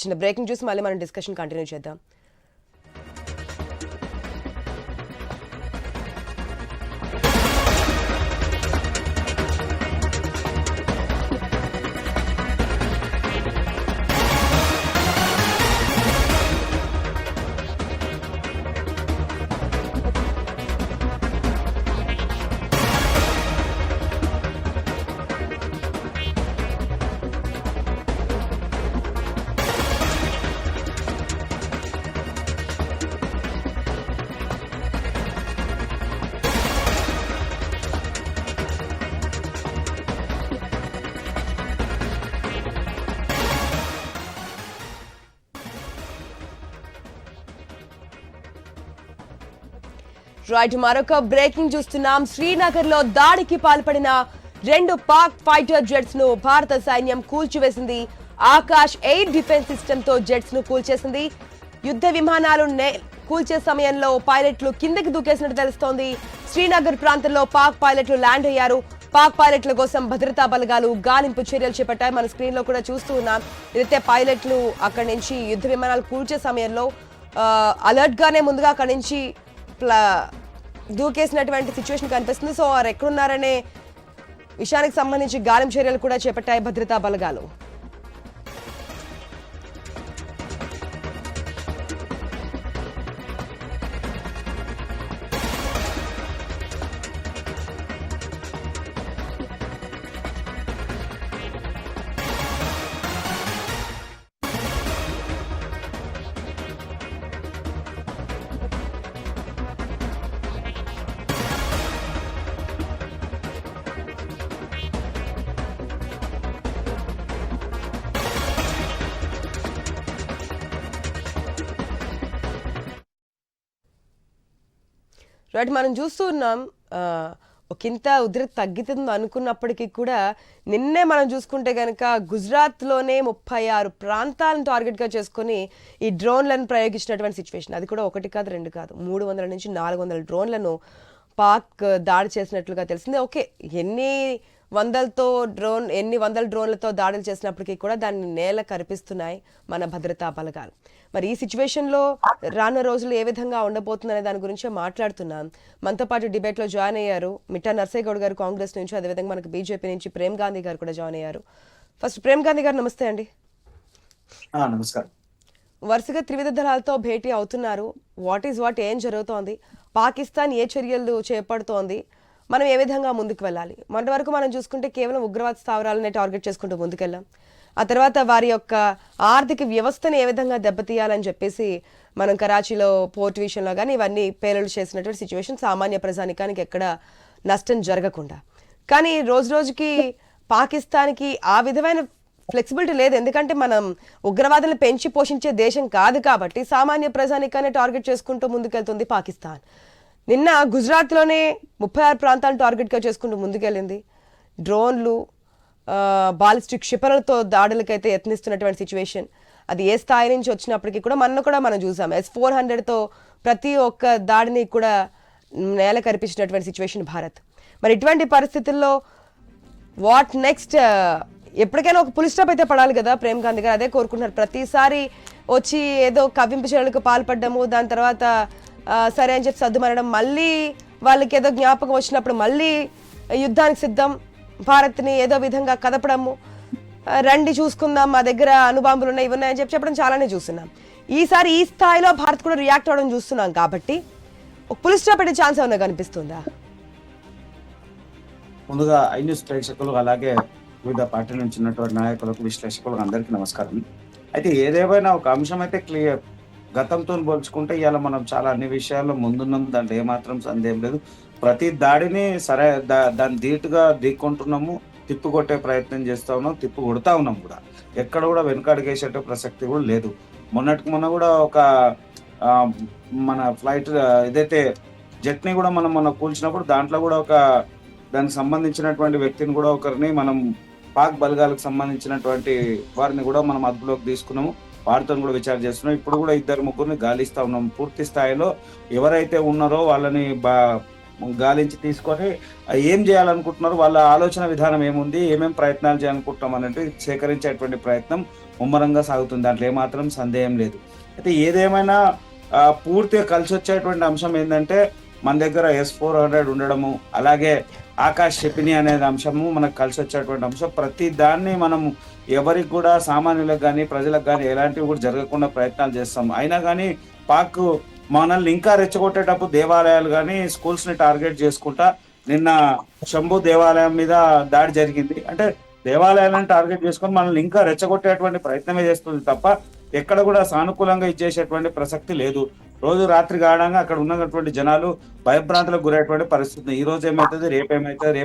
చిన్న బ్రేకింగ్ చూసి మళ్ళీ మనం డిస్కషన్ కంటిన్యూ చేద్దాం. రైట్, మరొక బ్రేకింగ్ చూస్తున్నాం. శ్రీనగర్ లో దాడికి పాల్పడిన 2 పాక్ ఫైటర్ జెట్స్ ను భారత సైన్యం కూల్చివేసింది. ఆకాష్ ఎయిర్ డిఫెన్స్ సిస్టమ్ తో జెట్స్ ను కూల్చేసింది. యుద్ధ విమానాలు కూల్చే సమయంలో పైలట్లు కిందకి దూకేసినట్టు తెలుస్తోంది. శ్రీనగర్ ప్రాంతంలో పాక్ పైలట్లు ల్యాండ్ అయ్యారు. పాక్ పైలట్ల కోసం భద్రతా బలగాలు గాలింపు చర్యలు చేపట్టాయి. మన స్క్రీన్ లో కూడా చూస్తూ ఉన్నాం. ఇదైతే పైలట్లు అక్కడి నుంచి యుద్ధ విమానాలు కూల్చే సమయంలో అలర్ట్ గానే ముందుగా అక్కడి నుంచి దూకేసినటువంటి సిచ్యువేషన్ కనిపిస్తుంది. సో వారు ఎక్కడున్నారనే విషయానికి సంబంధించి గాలింపు చర్యలు కూడా చేపట్టాయి భద్రతా బలగాలు. రైట్, మనం చూస్తున్నాం ఒకంత ఉధృతి తగ్గుతుంది అనుకున్నప్పటికీ కూడా నిన్నే మనం చూసుకుంటే కనుక గుజరాత్లోనే 36 ప్రాంతాలను టార్గెట్గా చేసుకుని ఈ డ్రోన్లను ప్రయోగించినటువంటి సిచ్యువేషన్. అది కూడా 1 కాదు 2 కాదు 300 నుంచి 400 డ్రోన్లను పాక్ దాడి చేసినట్లుగా తెలిసింది. ఓకే, ఎన్ని వందల డ్రోన్లతో దాడులు చేసినప్పటికీ కూడా దాన్ని నేల కరిపిస్తున్నాయి మన భద్రతా బలగాలు. మరి ఈ సిచ్యువేషన్లో రానున్న రోజులు ఏ విధంగా ఉండబోతుందనే దాని గురించే మాట్లాడుతున్నాం. మనతో పాటు డిబేట్లో జాయిన్ అయ్యారు మిట్టా నర్సయ్య గౌడ్ గారు కాంగ్రెస్ నుంచి, అదేవిధంగా మనకు బీజేపీ నుంచి ప్రేమ్ గాంధీ గారు కూడా జాయిన్ అయ్యారు. ఫస్ట్ ప్రేమ్ గాంధీ గారు నమస్తే అండి. నమస్కారం. వరుసగా త్రివిధ దళాలతో భేటీ అవుతున్నారు. వాట్ ఏం జరుగుతోంది, పాకిస్తాన్ ఏ చర్యలు చేపడుతోంది, మనం ఏ విధంగా ముందుకు వెళ్ళాలి? మొన్నటి వరకు మనం చూసుకుంటే కేవలం ఉగ్రవాద స్థావరాలనే టార్గెట్ చేసుకుంటూ ముందుకెళ్ళాం. ఆ తర్వాత వారి యొక్క ఆర్థిక వ్యవస్థను ఏ విధంగా దెబ్బతీయాలని చెప్పేసి మనం కరాచీలో పోర్ట్ విషయంలో కానీ ఇవన్నీ పేలుళ్ళు చేసినటువంటి సిచ్యువేషన్, సామాన్య ప్రజానికానికి ఎక్కడ నష్టం జరగకుండా. కానీ రోజు రోజుకి పాకిస్తాన్కి ఆ విధమైన ఫ్లెక్సిబిలిటీ లేదు. ఎందుకంటే మనం ఉగ్రవాదులను పెంచి పోషించే దేశం కాదు కాబట్టి సామాన్య ప్రజానికాన్ని టార్గెట్ చేసుకుంటూ ముందుకెళ్తుంది పాకిస్తాన్. నిన్న గుజరాత్లోనే 36 ప్రాంతాలను టార్గెట్గా చేసుకుంటూ ముందుకెళ్ళింది. డ్రోన్లు, బాలిస్టిక్ క్షిపణులతో దాడులకైతే యత్నిస్తున్నటువంటి సిచ్యువేషన్. అది ఏ స్థాయి నుంచి వచ్చినప్పటికీ కూడా మనం చూసాం. S-400తో ప్రతి ఒక్క దాడిని కూడా నేల కరిపించినటువంటి సిచ్యువేషన్ భారత్. మరి ఇటువంటి పరిస్థితుల్లో వాట్ నెక్స్ట్? ఎప్పటికైనా ఒక పులి స్టాప్ అయితే పడాలి కదా. ప్రేమ్ గాంధీ గారు అదే కోరుకుంటున్నారు. ప్రతిసారి వచ్చి ఏదో కవ్వింపు చర్యలకు పాల్పడ్డము, దాని తర్వాత సరే అని చెప్పి సర్దుమనడం, మళ్ళీ వాళ్ళకి ఏదో జ్ఞాపకం వచ్చినప్పుడు మళ్ళీ యుద్ధానికి సిద్ధం, భారత్ని ఏదో విధంగా కదపడము, రండి చూసుకుందాం, మా దగ్గర అణుబాంబులు ఉన్నాయి, ఇవన్నాయని చెప్పడం చాలానే చూస్తున్నాం. ఈసారి ఈ స్థాయిలో భారత్ కూడా రియాక్ట్ అవ్వడం చూస్తున్నాం కాబట్టి ఒక పులి స్టాప్ పెట్టే ఛాన్స్ ఏమన్నా కనిపిస్తుందా? ముందుగా ఐ న్యూస్ ప్రేక్షకులు, అలాగే వివిధ పార్టీల నుంచి ఉన్నటువంటి నాయకులకు, విశ్లేషకులకు అందరికీ నమస్కారం. అయితే ఏదేమైనా ఒక అంశం అయితే క్లియర్. గతంతో పోల్చుకుంటే ఇవాళ మనం చాలా అన్ని విషయాల్లో ముందున్నాం, దాంట్లో ఏమాత్రం సందేహం లేదు. ప్రతి దాడిని దాన్ని ధీటుగా ఢీకొంటున్నాము, తిప్పికొట్టే ప్రయత్నం చేస్తా ఉన్నాం, తిప్పు కొడతా ఉన్నాం కూడా. ఎక్కడ కూడా వెనుకడుగేసే ప్రసక్తి కూడా లేదు. మొన్న కూడా ఒక మన ఫ్లైట్ ఏదైతే జెట్ని కూడా మనం కూల్చినప్పుడు దాంట్లో కూడా దానికి సంబంధించినటువంటి వ్యక్తిని కూడా ఒకరిని మనం పాక్ బలగాలకు సంబంధించినటువంటి వారిని కూడా మనం అదుపులోకి తీసుకున్నాము. వారితో కూడా విచారణ చేస్తున్నాం. ఇప్పుడు కూడా 2-3 గాలిస్తా ఉన్నాం. పూర్తి స్థాయిలో ఎవరైతే ఉన్నారో వాళ్ళని గాలించి తీసుకొని ఏం చేయాలనుకుంటున్నారో, వాళ్ళ ఆలోచన విధానం ఏముంది, ఏమేమి ప్రయత్నాలు చేయాలనుకుంటున్నాం అనేది సేకరించేటువంటి ప్రయత్నం ముమ్మరంగా సాగుతుంది. దాంట్లో ఏమాత్రం సందేహం లేదు. అయితే ఏదేమైనా పూర్తిగా కలిసి వచ్చేటువంటి అంశం ఏంటంటే మన దగ్గర S-400 ఉండడము, అలాగే ఆకాష్ క్షిపణి అనేది అంశము మనకు కలిసి వచ్చేటువంటి అంశం. ప్రతి దాన్ని మనం ఎవరికి కూడా సామాన్యులకు కానీ ప్రజలకు కానీ ఎలాంటివి కూడా జరగకుండా ప్రయత్నాలు చేస్తాం. అయినా కానీ పాక్ మనల్ని ఇంకా రెచ్చగొట్టేటప్పుడు దేవాలయాలు కానీ స్కూల్స్ని టార్గెట్ చేసుకుంటా నిన్న శంభు దేవాలయం మీద దాడి జరిగింది. అంటే దేవాలయాలను టార్గెట్ చేసుకొని మనల్ని ఇంకా రెచ్చగొట్టేటువంటి ప్రయత్నమే చేస్తుంది తప్ప ఎక్కడ కూడా సానుకూలంగా ఇచ్చేసేటువంటి ప్రసక్తి లేదు. రోజు రాత్రి కావడంగా అక్కడ ఉన్నటువంటి జనాలు భయభ్రాంతులకు గురయ్యేటువంటి పరిస్థితి. ఈ రోజు ఏమవుతుంది, రేపేమైతే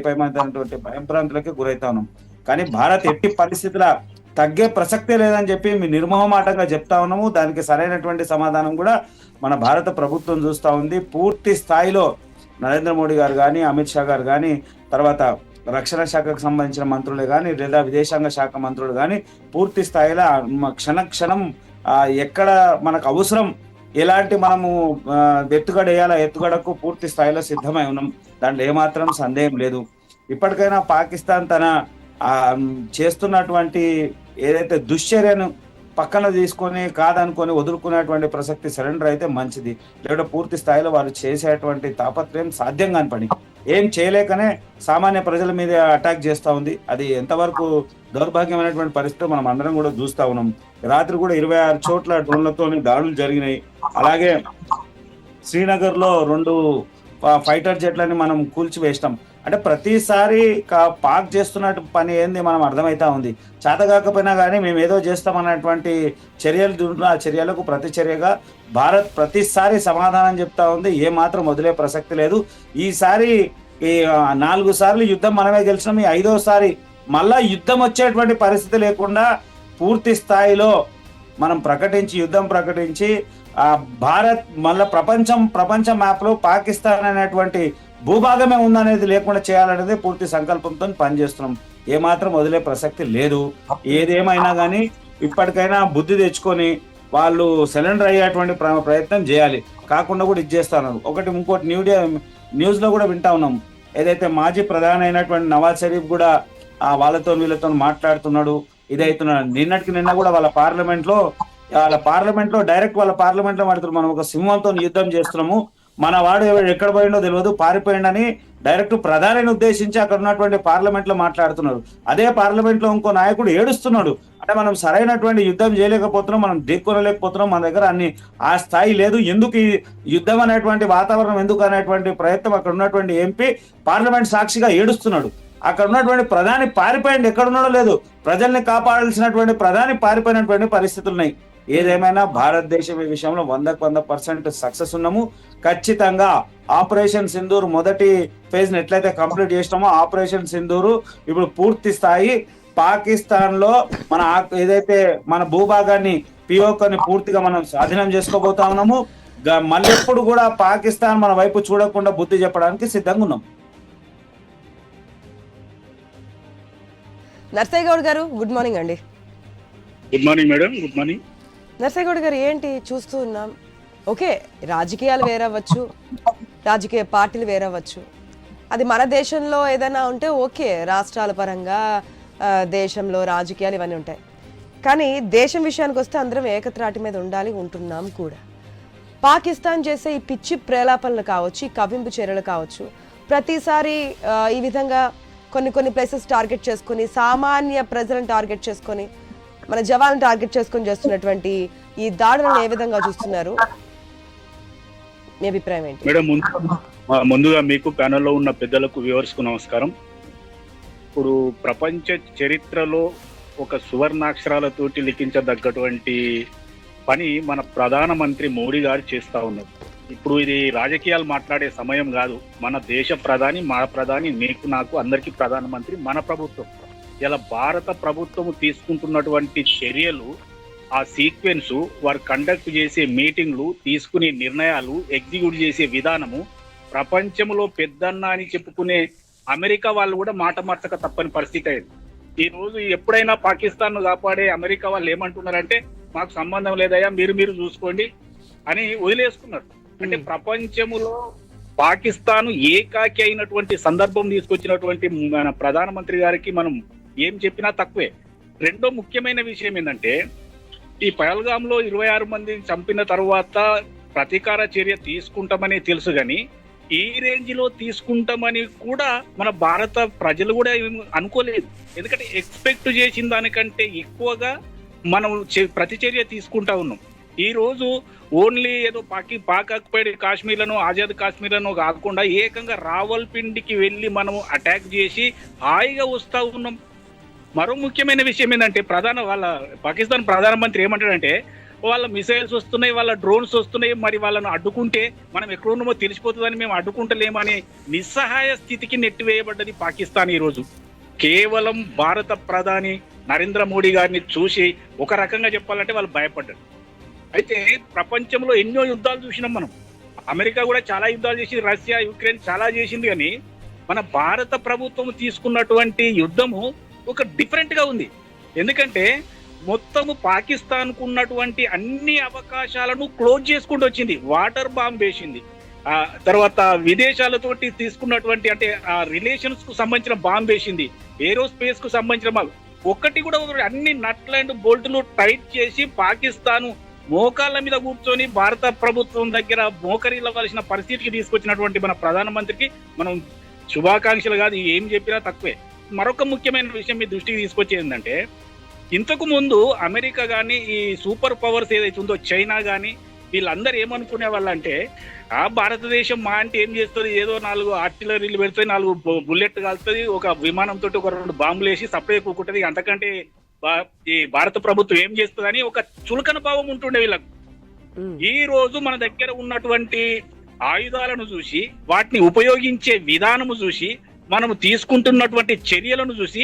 భయభ్రాంతులకి గురైతా ఉన్నాం. కానీ భారత్ ఎట్టి పరిస్థితుల తగ్గే ప్రసక్తే లేదని చెప్పి మీ నిర్మోహమాటంగా చెప్తా ఉన్నాము. దానికి సరైనటువంటి సమాధానం కూడా మన భారత ప్రభుత్వం చూస్తూ ఉంది. పూర్తి స్థాయిలో నరేంద్ర మోడీ గారు కానీ, అమిత్ షా గారు కానీ, తర్వాత రక్షణ శాఖకు సంబంధించిన మంత్రులే కానీ, లేదా విదేశాంగ శాఖ మంత్రులు కానీ పూర్తి స్థాయిలో క్షణం ఎక్కడ మనకు అవసరం, ఎలాంటి మనము ఎత్తుగడ వేయాలా, ఎత్తుగడకు పూర్తి స్థాయిలో సిద్ధమై ఉన్నాం. దాంట్లో ఏమాత్రం సందేహం లేదు. ఇప్పటికైనా పాకిస్తాన్ తన చేస్తున్నటువంటి ఏదైతే దుశ్చర్యను పక్కన తీసుకొని కాదనుకొని వదులుకునేటువంటి ప్రసక్తి సరెండర్ అయితే మంచిది. లేదా పూర్తి స్థాయిలో వారు చేసేటువంటి తాపత్రయం సాధ్యం కాని పని. ఏం చేయలేకనే సామాన్య ప్రజల మీద అటాక్ చేస్తూ ఉంది. అది ఎంతవరకు దౌర్భాగ్యమైనటువంటి పరిస్థితి మనం అందరం కూడా చూస్తూ ఉన్నాం. రాత్రి కూడా 26 చోట్ల డ్రోన్లతో దాడులు జరిగినాయి. అలాగే శ్రీనగర్ లో 2 ఫైటర్ జెట్లని మనం కూల్చివేస్తాం. అంటే ప్రతిసారి పాక్ చేస్తున్నట్టు పని ఏంది మనం అర్థమైతా ఉంది. చేతగాకపోయినా కానీ మేము ఏదో చేస్తామన్నటువంటి చర్యలు, ఆ చర్యలకు ప్రతి చర్యగా భారత్ ప్రతిసారి సమాధానం చెప్తా ఉంది. ఏ మాత్రం వదిలే ప్రసక్తి లేదు. ఈసారి 4 సార్లు యుద్ధం మనమే గెలిచినాం. ఈ 5వసారి మళ్ళా యుద్ధం వచ్చేటువంటి పరిస్థితి లేకుండా పూర్తి స్థాయిలో మనం యుద్ధం ప్రకటించి భారత్ మళ్ళా ప్రపంచ మ్యాప్ లో పాకిస్తాన్ అనేటువంటి భూభాగమే ఉందనేది లేకుండా చేయాలనేది పూర్తి సంకల్పంతో పనిచేస్తున్నాం. ఏమాత్రం వదిలే ప్రసక్తి లేదు. ఏదేమైనా కానీ ఇప్పటికైనా బుద్ధి తెచ్చుకొని వాళ్ళు సరెండర్ అయ్యేటువంటి ప్రయత్నం చేయాలి. కాకుండా కూడా ఇది చేస్తున్నారు. ఇంకోటి న్యూస్ లో కూడా వింటా ఉన్నాం. ఏదైతే మాజీ ప్రధాని అయినటువంటి నవాజ్ షరీఫ్ కూడా వీళ్ళతో మాట్లాడుతున్నాడు, ఇదైతున్నాడు. నిన్న కూడా వాళ్ళ పార్లమెంట్ లో డైరెక్ట్ మాట్లాడుతున్నారు. మనం ఒక సింహంతో యుద్ధం చేస్తున్నాము, మన వాడు ఎక్కడ పోయిండో తెలియదు, పారిపోయిండని డైరెక్ట్ ప్రధానిని ఉద్దేశించి అక్కడ ఉన్నటువంటి పార్లమెంట్ లో మాట్లాడుతున్నారు. అదే పార్లమెంట్ లో ఇంకో నాయకుడు ఏడుస్తున్నాడు. అంటే మనం సరైనటువంటి యుద్ధం చేయలేకపోతున్నాం, మనం ఢీకొనలేకపోతున్నాం, మన దగ్గర ఆ స్థాయి లేదు, ఎందుకు ఈ యుద్ధం అనేటువంటి వాతావరణం ఎందుకు అనేటువంటి ప్రయత్నం అక్కడ ఉన్నటువంటి ఎంపీ పార్లమెంట్ సాక్షిగా ఏడుస్తున్నాడు. అక్కడ ఉన్నటువంటి ప్రధాని పారిపోయింది, ఎక్కడున్నాడో లేదు, ప్రజల్ని కాపాడాల్సినటువంటి ప్రధాని పారిపోయినటువంటి పరిస్థితులు ఉన్నాయి. ఏదేమైనా భారతదేశం ఈ విషయంలో 100% సక్సెస్ ఉన్నాము. ఖచ్చితంగా ఆపరేషన్ సింధూర్ మొదటి ఫేజ్ ఎట్లయితే కంప్లీట్ చేసినామో ఆపరేషన్ సింధూర్ ఇప్పుడు పూర్తి స్థాయి పాకిస్తాన్ లో మన ఏదైతే మన భూభాగాన్ని పిఓకని పూర్తిగా మనం స్వాధీనం చేసుకోబోతా ఉన్నాము. మళ్ళీ ఎప్పుడు కూడా పాకిస్తాన్ మన వైపు చూడకుండా బుద్ధి చెప్పడానికి సిద్ధంగా ఉన్నాం. నర్సయ్య గౌడ్ గారు గుడ్ మార్నింగ్ అండి. Good morning madam. Good morning. Narsaiah Goud గారు, ఏంటి చూస్తూ ఉన్నాం, ఓకే రాజకీయాలు వేరవచ్చు, రాజకీయ పార్టీలు వేరవచ్చు, అది మన దేశంలో ఏదైనా ఉంటే ఓకే, రాష్ట్రాల పరంగా దేశంలో రాజకీయాలు ఇవన్నీ ఉంటాయి. కానీ దేశం విషయానికి వస్తే అందరం ఏకత్రాటి మీద ఉండాలి, ఉంటున్నాం కూడా. పాకిస్తాన్ చేసే ఈ పిచ్చి ప్రేలాపనలు కావచ్చు, ఈ కవ్వింపు చర్యలు కావచ్చు, ప్రతిసారి ఈ విధంగా కొన్ని ప్లేసెస్ టార్గెట్ చేసుకొని, సామాన్య ప్రజలను టార్గెట్ చేసుకొని, మన జవాన్లను టార్గెట్ చేసుకొని చేస్తున్నటువంటి ఈ దాడులను ఏ విధంగా చూస్తున్నారు? మీ అభిప్రాయం ఏంటి? మేడం, ముందుగా మీకు ప్యానెల్లో ఉన్న పెద్దలకు వ్యూవర్స్ కు నమస్కారం. ఇప్పుడు ప్రపంచ చరిత్రలో ఒక సువర్ణాక్షరాలతోటి లిఖించదగ్గటువంటి పని మన ప్రధానమంత్రి మోడీ గారు చేస్తా ఉన్నారు. ఇప్పుడు ఇది రాజకీయాలు మాట్లాడే సమయం కాదు. మన దేశ ప్రధాని, మా ప్రధాని, నీకు నాకు అందరికీ ప్రధానమంత్రి మన ప్రభుత్వం. ఇలా భారత ప్రభుత్వం తీసుకుంటున్నటువంటి చర్యలు, ఆ సీక్వెన్స్, వారు కండక్ట్ చేసే మీటింగ్లు, తీసుకునే నిర్ణయాలు, ఎగ్జిక్యూట్ చేసే విధానము ప్రపంచంలో పెద్దన్న అని చెప్పుకునే అమెరికా వాళ్ళు కూడా మాట మార్చక తప్పని పరిస్థితి అయింది. ఈ రోజు ఎప్పుడైనా పాకిస్తాన్ ను కాపాడే అమెరికా వాళ్ళు ఏమంటున్నారంటే, మాకు సంబంధం లేదయ్యా, మీరు చూసుకోండి అని వదిలేసుకున్నారు. అంటే ప్రపంచములో పాకిస్తాన్ ఏకాకి అయినటువంటి సందర్భం తీసుకొచ్చినటువంటి మన ప్రధానమంత్రి గారికి మనం ఏం చెప్పినా తక్కువే. రెండో ముఖ్యమైన విషయం ఏంటంటే, ఈ పహల్గామ్ లో 26 మందిని చంపిన తర్వాత ప్రతీకార చర్య తీసుకుంటామని తెలుసు, కానీ ఈ రేంజ్ లో తీసుకుంటామని కూడా మన భారత ప్రజలు కూడా అనుకోలేదు. ఎందుకంటే ఎక్స్పెక్ట్ చేసిన దానికంటే ఎక్కువగా మనం ప్రతి చర్య తీసుకుంటా ఉన్నాం. ఈ రోజు ఓన్లీ ఏదో పాక్ ఆక్యుపైడ్ కాశ్మీర్లను, ఆజాద్ కాశ్మీర్లను కాకుండా ఏకంగా రావల్పిండికి వెళ్ళి మనం అటాక్ చేసి హాయిగా వస్తా ఉన్నాం. మరో ముఖ్యమైన విషయం ఏంటంటే, వాళ్ళ పాకిస్తాన్ ప్రధానమంత్రి ఏమంటాడంటే, వాళ్ళ మిసైల్స్ వస్తున్నాయి, వాళ్ళ డ్రోన్స్ వస్తున్నాయి, మరి వాళ్ళను అడ్డుకుంటే మనం ఎక్కడున్నామో తెలిసిపోతుందని మేము అడ్డుకుంటలేమని నిస్సహాయ స్థితికి నెట్టివేయబడ్డది పాకిస్తాన్. ఈరోజు కేవలం భారత ప్రధాని నరేంద్ర మోడీ గారిని చూసి ఒక రకంగా చెప్పాలంటే వాళ్ళు భయపడ్డారు. అయితే ప్రపంచంలో ఎన్నో యుద్ధాలు చూసినాం మనం. అమెరికా కూడా చాలా యుద్ధాలు చేసింది, రష్యా, యుక్రెయిన్ చాలా చేసింది, కానీ మన భారత ప్రభుత్వం తీసుకున్నటువంటి యుద్ధము ఒక డిఫరెంట్ గా ఉంది. ఎందుకంటే మొత్తము పాకిస్తాన్ కు ఉన్నటువంటి అన్ని అవకాశాలను క్లోజ్ చేసుకుంటూ వచ్చింది. వాటర్ బాంబ్ వేసింది, తర్వాత విదేశాలతోటి తీసుకున్నటువంటి అంటే ఆ రిలేషన్స్ కు సంబంధించిన బాంబ్ వేసింది, ఏరోస్పేస్ కు సంబంధించిన ఒక్కటి కూడా అన్ని నట్ అండ్ బోల్టులు టైట్ చేసి పాకిస్తాన్ మోకాళ్ళ మీద కూర్చొని భారత ప్రభుత్వం దగ్గర మోకరిల్లవలసిన పరిస్థితికి తీసుకొచ్చినటువంటి మన ప్రధానమంత్రికి మనం శుభాకాంక్షలు కాదు, ఏం చెప్పినా తక్కువే. మరొక ముఖ్యమైన విషయం మీ దృష్టికి తీసుకొచ్చేది ఏంటంటే, ఇంతకు ముందు అమెరికా కానీ ఈ సూపర్ పవర్స్ ఏదైతే ఉందో చైనా కానీ వీళ్ళందరూ ఏమనుకునే వాళ్ళంటే, ఆ భారతదేశం మా అంటే ఏం చేస్తుంది, ఏదో 4 ఆర్టిలరీలు పెడుతుంది, 4 బుల్లెట్ కాలుతుంది, ఒక విమానంతో ఒక 2 బాంబులు వేసి సపరేట్ కూకుంటుంది, అంతకంటే ఈ భారత ప్రభుత్వం ఏం చేస్తుందని ఒక చులకన భావం ఉంటుండే వీళ్ళకు. ఈ రోజు మన దగ్గర ఉన్నటువంటి ఆయుధాలను చూసి, వాటిని ఉపయోగించే విధానము చూసి, మనము తీసుకుంటున్నటువంటి చర్యలను చూసి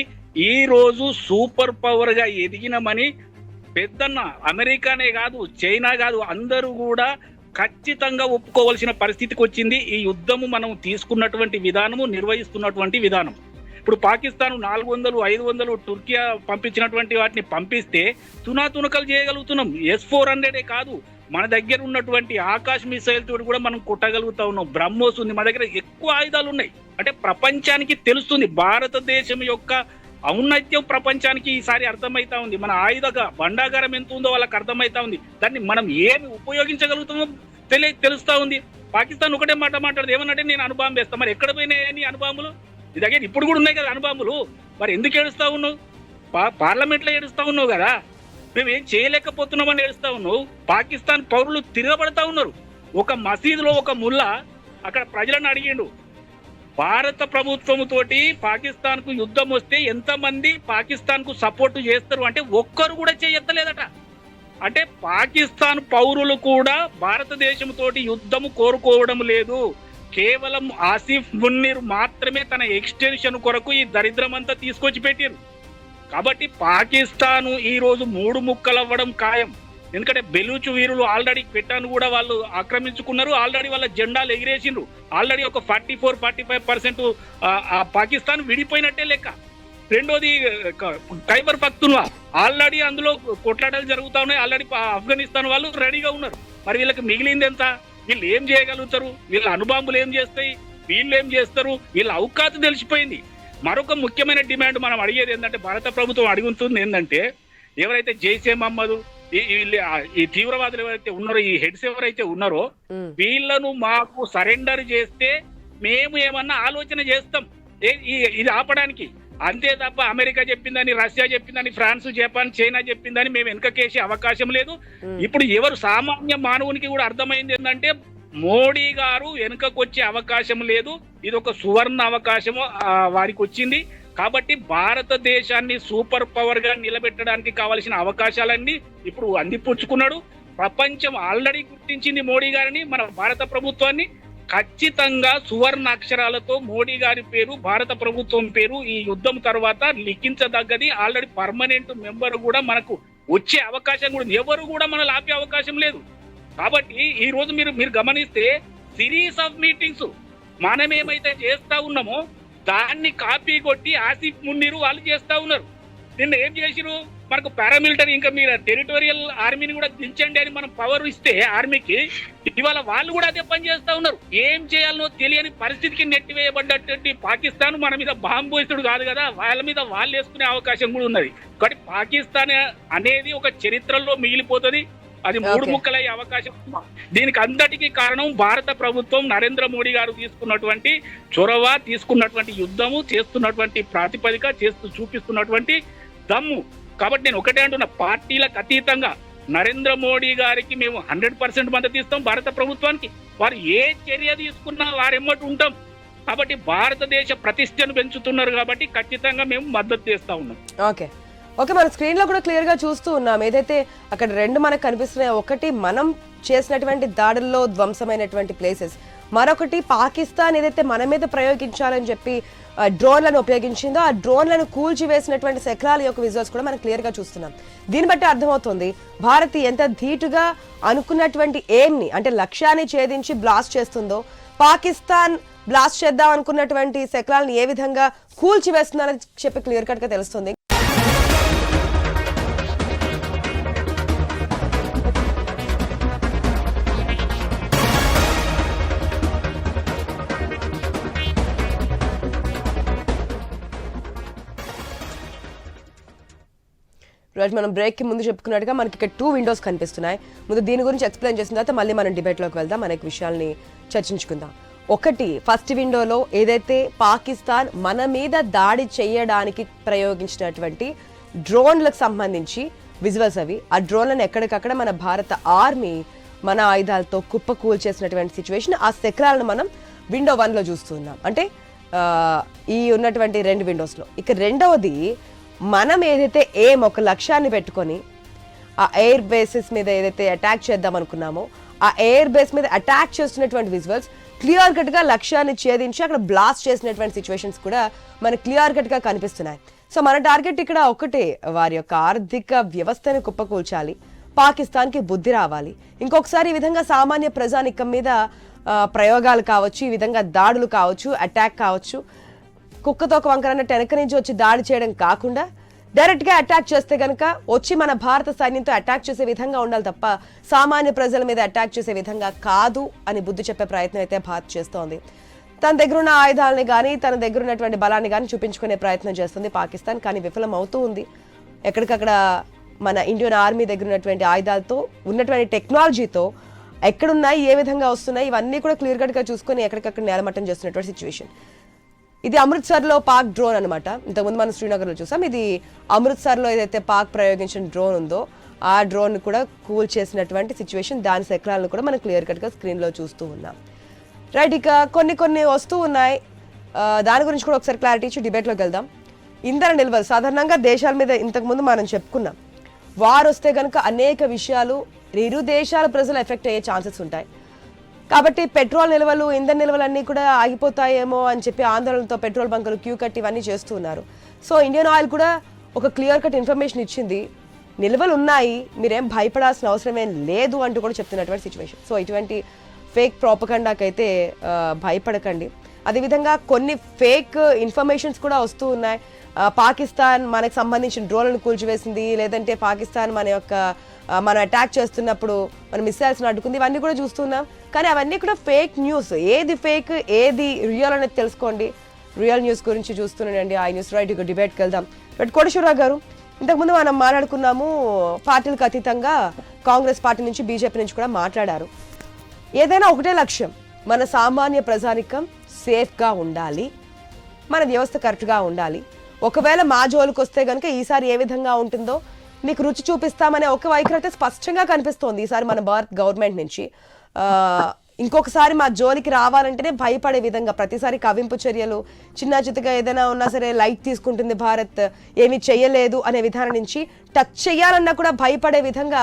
ఈ రోజు సూపర్ పవర్ గా ఎదిగినమని పెద్దన్న అమెరికానే కాదు, చైనా కాదు, అందరూ కూడా ఖచ్చితంగా ఒప్పుకోవాల్సిన పరిస్థితికి వచ్చింది. ఈ యుద్ధము మనం తీసుకున్నటువంటి విధానము, నిర్వహిస్తున్నటువంటి విధానం. ఇప్పుడు పాకిస్తాన్ 400, 500 టుర్కియా పంపించినటువంటి వాటిని పంపిస్తే తునాతునకలు చేయగలుగుతున్నాం. S-400 కాదు, మన దగ్గర ఉన్నటువంటి ఆకాశ్ మిసైల్ తోటి కూడా మనం కొట్టగలుగుతా ఉన్నాం. బ్రహ్మోస్ ఉంది, మన దగ్గర ఎక్కువ ఆయుధాలు ఉన్నాయి. అంటే ప్రపంచానికి తెలుస్తుంది, భారతదేశం యొక్క ఔన్నత్యం ప్రపంచానికి ఈసారి అర్థమైతా ఉంది. మన ఆయుధ భండాగారం ఎంత ఉందో వాళ్ళకి అర్థమైతా ఉంది. దాన్ని మనం ఏమి ఉపయోగించగలుగుతామో తెలుస్తా ఉంది. పాకిస్తాన్ ఒకటే మాట మాట్లాడదు, ఏమన్నంటే నేను అణుబాంబు వేస్తా. మరి ఎక్కడ పోయినాయి నీ అణుబాంబులు? నీ దగ్గర ఇప్పుడు కూడా ఉన్నాయి కదా అణుబాంబులు, మరి ఎందుకు ఏడుస్తా ఉన్నావు? పార్లమెంట్లో ఏడుస్తా ఉన్నావు కదా, మేము ఏం చేయలేకపోతున్నామని ఏడుస్తా ఉన్నావు. పాకిస్తాన్ పౌరులు తిరగబడతా ఉన్నారు. ఒక మసీదులో ఒక ముల్లా అక్కడ ప్రజలను అడిగిండు, భారత ప్రభుత్వం తోటి పాకిస్తాన్ కు యుద్ధం వస్తే ఎంతమంది పాకిస్తాన్ కు సపోర్ట్ చేస్తారు అంటే ఒక్కరు కూడా చేయత్తలేదట. అంటే పాకిస్తాన్ పౌరులు కూడా భారతదేశం తోటి యుద్ధము కోరుకోవడం లేదు. కేవలం ఆసిఫ్ మున్నీర్ మాత్రమే తన ఎక్స్టెన్షన్ కొరకు ఈ దరిద్రం అంతా తీసుకొచ్చి పెట్టారు. కాబట్టి పాకిస్తాన్ ఈ రోజు 3 ముక్కలవ్వడం ఖాయం. ఎందుకంటే బెలూచ్ వీరులు ఆల్రెడీ పెట్టాను కూడా వాళ్ళు ఆక్రమించుకున్నారు, ఆల్రెడీ వాళ్ళ జెండాలు ఎగిరేసిండ్రు. ఆల్రెడీ ఒక 44-45% పాకిస్తాన్ విడిపోయినట్టే లెక్క. రెండోది ఖైబర్ పఖ్తూన్వా ఆల్రెడీ అందులో కొట్లాటలు జరుగుతా ఉన్నాయి. ఆల్రెడీ ఆఫ్ఘనిస్తాన్ వాళ్ళు రెడీగా ఉన్నారు. మరి వీళ్ళకి మిగిలింది ఎంత? వీళ్ళు ఏం చేయగలుగుతారు? వీళ్ళ అణుబాంబులు ఏం చేస్తాయి? వీళ్ళు ఏం చేస్తారు? వీళ్ళ అవకాశం తెలిసిపోయింది. మరొక ముఖ్యమైన డిమాండ్ మనం అడిగేది ఏంటంటే, భారత ప్రభుత్వం అడుగుతుంది ఏంటంటే, ఎవరైతే జైషే మహమ్మద్ ఈ తీవ్రవాదులు ఎవరైతే ఉన్నారో, ఈ హెడ్స్ ఎవరైతే ఉన్నారో వీళ్ళను మాకు సరెండర్ చేస్తే మేము ఏమన్నా ఆలోచన చేస్తాం ఇది ఆపడానికి. అంతే తప్ప అమెరికా చెప్పిందని, రష్యా చెప్పిందని, ఫ్రాన్స్, జపాన్, చైనా చెప్పిందని మేము వెనకకేసే అవకాశం లేదు. ఇప్పుడు ఎవరు సామాన్య మానవునికి కూడా అర్థమైంది ఏంటంటే, మోడీ గారు వెనుకకు వచ్చే అవకాశం లేదు. ఇది ఒక సువర్ణ అవకాశము వారికి వచ్చింది. కాబట్టి భారతదేశాన్ని సూపర్ పవర్ గా నిలబెట్టడానికి కావాల్సిన అవకాశాలన్నీ ఇప్పుడు అందిపుచ్చుకున్నాడు. ప్రపంచం ఆల్రెడీ గుర్తించింది మోడీ గారిని, మన భారత ప్రభుత్వాన్ని. ఖచ్చితంగా సువర్ణ అక్షరాలతో మోడీ గారి పేరు, భారత ప్రభుత్వం పేరు ఈ యుద్ధం తర్వాత లిఖించదగ్గది. ఆల్రెడీ పర్మనెంట్ మెంబర్ కూడా మనకు వచ్చే అవకాశం కూడా, ఎవరు కూడా మనల్ని ఆపే అవకాశం లేదు. కాబట్టి ఈ రోజు మీరు గమనిస్తే సిరీస్ ఆఫ్ మీటింగ్స్ మనం ఏమైతే చేస్తా ఉన్నామో దాన్ని కాపీ కొట్టి ఆసిఫ్ మున్నీరు వాళ్ళు చేస్తా ఉన్నారు. నిన్న ఏం చేసిరు? మనకు పారామిలిటరీ, ఇంకా మీరు టెరిటోరియల్ ఆర్మీని కూడా దించండి అని మనం పవర్ ఇస్తే ఆర్మీకి, ఇవాళ వాళ్ళు కూడా అదే పని చేస్తా ఉన్నారు. ఏం చేయాలనో తెలియని పరిస్థితికి నెట్టివేయబడ్డటువంటి పాకిస్తాన్ మన మీద బాంబు వేసుడు కాదు కదా, వాళ్ళ మీద వాళ్ళు వేసుకునే అవకాశం కూడా ఉన్నది. కాబట్టి పాకిస్తాన్ అనేది ఒక చరిత్రలో మిగిలిపోతుంది. అది 3 ముక్కలయ్యే అవకాశం. దీనికి అంతటికీ కారణం భారత ప్రభుత్వం, నరేంద్ర మోడీ గారు తీసుకున్నటువంటి చొరవ, తీసుకున్నటువంటి యుద్ధము, చేస్తున్నటువంటి ప్రాతిపదిక, చూపిస్తున్నటువంటి దమ్ము. కాబట్టి నేను ఒకటే అంటున్నా, పార్టీలకు అతీతంగా నరేంద్ర మోడీ గారికి మేము 100% మద్దతు ఇస్తాం. భారత ప్రభుత్వానికి వారు ఏ చర్య తీసుకున్నా వారెమ్మటి ఉంటాం. కాబట్టి భారతదేశ ప్రతిష్టను పెంచుతున్నారు కాబట్టి ఖచ్చితంగా మేము మద్దతు చేస్తా ఉన్నాం. ఓకే, మన స్క్రీన్ లో కూడా క్లియర్ గా చూస్తూ ఉన్నాం. ఏదైతే అక్కడ 2 మనకు కనిపిస్తున్నాయి, ఒకటి మనం చేసినటువంటి దాడుల్లో ధ్వంసమైనటువంటి ప్లేసెస్, మరొకటి పాకిస్తాన్ ఏదైతే మన మీద ప్రయోగించాలని చెప్పి డ్రోన్లను ఉపయోగించిందో ఆ డ్రోన్లను కూల్చివేసినటువంటి శకలాల యొక్క విజువల్స్ కూడా మనం క్లియర్ గా చూస్తున్నాం. దీన్ని బట్టి అర్థమవుతుంది భారత్ ఎంత ధీటుగా అనుకున్నటువంటి ఎయిమ్ని, అంటే లక్ష్యాన్ని ఛేదించి బ్లాస్ట్ చేస్తుందో, పాకిస్తాన్ బ్లాస్ట్ చేద్దాం అనుకున్నటువంటి శకలాలను ఏ విధంగా కూల్చివేస్తుందని చెప్పి క్లియర్ కట్ గా తెలుస్తుంది. రోజు మనం బ్రేక్ కి ముందు చెప్పుకున్నట్టుగా మనకి ఇక్కడ 2 విండోస్ కనిపిస్తున్నాయి. ముందు దీని గురించి ఎక్స్ప్లెయిన్ చేసిన తర్వాత మళ్ళీ మనం డిబేట్లోకి వెళ్దాం, అనేక విషయాల్ని చర్చించుకుందాం. ఒకటి, ఫస్ట్ విండోలో ఏదైతే పాకిస్తాన్ మన మీద దాడి చేయడానికి ప్రయోగించినటువంటి డ్రోన్లకు సంబంధించి విజువల్స్ అవి. ఆ డ్రోన్లను ఎక్కడికక్కడ మన భారత ఆర్మీ మన ఆయుధాలతో కుప్పకూల్ చేసినటువంటి సిచ్యువేషన్, ఆ శకలాలను మనం విండో 1లో చూస్తున్నాం. అంటే ఈ ఉన్నటువంటి 2 విండోస్లో. ఇక రెండవది, మనం ఏదైతే ఒక లక్ష్యాన్ని పెట్టుకొని ఆ ఎయిర్ బేసెస్ మీద ఏదైతే అటాక్ చేద్దాం అనుకున్నామో ఆ ఎయిర్ బేస్ మీద అటాక్ చేస్తున్నటువంటి విజువల్స్ క్లియర్ కట్ గా లక్ష్యాన్ని ఛేదించి అక్కడ బ్లాస్ట్ చేసినటువంటి సిచ్యువేషన్స్ కూడా మనకు క్లియర్ కట్ గా కనిపిస్తున్నాయి. సో మన టార్గెట్ ఇక్కడ ఒకటే, వారి యొక్క ఆర్థిక వ్యవస్థను కుప్పకూల్చాలి, పాకిస్తాన్ కి బుద్ధి రావాలి. ఇంకొకసారి ఈ విధంగా సామాన్య ప్రజానికం మీద ప్రయోగాలు కావచ్చు, ఈ విధంగా దాడులు కావచ్చు, అటాక్ కావచ్చు, కుక్కతో ఒక వంకరన్నట్టు వెనక నుంచి వచ్చి దాడి చేయడం కాకుండా డైరెక్ట్ గా అటాక్ చేస్తే గనక వచ్చి మన భారత సైన్యంతో అటాక్ చేసే విధంగా ఉండాలి తప్ప సామాన్య ప్రజల మీద అటాక్ చేసే విధంగా కాదు అని బుద్ధి చెప్పే ప్రయత్నం అయితే భారత్ చేస్తోంది. తన దగ్గర ఉన్న ఆయుధాలని కానీ తన దగ్గర ఉన్నటువంటి బలాన్ని కానీ చూపించుకునే ప్రయత్నం చేస్తుంది పాకిస్తాన్, కానీ విఫలం అవుతూ ఉంది. ఎక్కడికక్కడ మన ఇండియన్ ఆర్మీ దగ్గర ఉన్నటువంటి ఆయుధాలతో, ఉన్నటువంటి టెక్నాలజీతో ఎక్కడున్నాయి, ఏ విధంగా వస్తున్నాయి, ఇవన్నీ కూడా క్లియర్ కట్గా చూసుకొని ఎక్కడికక్కడ నేలమట్టం చేస్తున్నటువంటి సిచ్యువేషన్. ఇది అమృత్సర్లో పాక్ డ్రోన్ అనమాట. ఇంతకుముందు మనం శ్రీనగర్లో చూసాం. ఇది అమృత్సర్లో ఏదైతే పాక్ ప్రయోగించిన డ్రోన్ ఉందో ఆ డ్రోన్ కూడా కూల్ చేసినటువంటి సిచ్యువేషన్. దాని శకలాలను కూడా మనం క్లియర్ కట్గా స్క్రీన్లో చూస్తూ ఉన్నాం. రైట్, ఇక కొన్ని వస్తూ ఉన్నాయి. దాని గురించి కూడా ఒకసారి క్లారిటీ ఇచ్చి డిబేట్లోకి వెళ్దాం. ఇంధన నిల్వలు సాధారణంగా దేశాల మీద ఇంతకుముందు మనం చెప్పుకున్నాం. వార్ వస్తే కనుక అనేక విషయాలు ఇరు దేశాల ప్రజలు ఎఫెక్ట్ అయ్యే ఛాన్సెస్ ఉంటాయి. కాబట్టి పెట్రోల్ నిల్వలు, ఇంధన నిల్వలు అన్నీ కూడా ఆగిపోతాయేమో అని చెప్పి ఆందోళనతో పెట్రోల్ బంకులు క్యూ కట్టి ఇవన్నీ చేస్తున్నారు. సో ఇండియన్ ఆయిల్ కూడా ఒక క్లియర్ కట్ ఇన్ఫర్మేషన్ ఇచ్చింది, నిల్వలు ఉన్నాయి, మీరేం భయపడాల్సిన అవసరం ఏం లేదు అంటూ కూడా చెప్తున్నటువంటి సిచ్యువేషన్. సో ఇటువంటి ఫేక్ ప్రాపగండాకైతే భయపడకండి. అదేవిధంగా కొన్ని ఫేక్ ఇన్ఫర్మేషన్స్ కూడా వస్తూ ఉన్నాయి. పాకిస్తాన్ మనకు సంబంధించిన డ్రోన్లను కూల్చివేసింది, లేదంటే పాకిస్తాన్ మనం అటాక్ చేస్తున్నప్పుడు మన మిసైల్స్ని అడ్డుకుంది, ఇవన్నీ కూడా చూస్తున్నాం. కానీ అవన్నీ కూడా ఫేక్ న్యూస్. ఏది ఫేక్, ఏది రియల్ అనేది తెలుసుకోండి. రియల్ న్యూస్ గురించి చూస్తున్నానండి ఐ న్యూస్. రైట్, ఇక డిబేట్కి వెళ్దాం. బట్ కోటేశ్వరరావు గారు, ఇంతకుముందు మనం మాట్లాడుకున్నాము, పార్టీలకు అతీతంగా కాంగ్రెస్ పార్టీ నుంచి బీజేపీ నుంచి కూడా మాట్లాడారు. ఏదైనా ఒకటే లక్ష్యం, మన సామాన్య ప్రజానికం సేఫ్గా ఉండాలి, మన వ్యవస్థ కరెక్ట్గా ఉండాలి. ఒకవేళ మా జోలికి వస్తే కనుక ఈసారి ఏ విధంగా ఉంటుందో మీకు రుచి చూపిస్తామనే ఒక వైఖరి అయితే స్పష్టంగా కనిపిస్తోంది ఈసారి మన భారత్ గవర్నమెంట్ నుంచి. ఇంకొకసారి మా జోలికి రావాలంటేనే భయపడే విధంగా ప్రతిసారి కవింపు చర్యలు, చిన్న చిత్తగా ఏదైనా ఉన్నా సరే లైట్ తీసుకుంటుంది భారత్, ఏమీ చెయ్యలేదు అనే విధానం నుంచి టచ్ చేయాలన్నా కూడా భయపడే విధంగా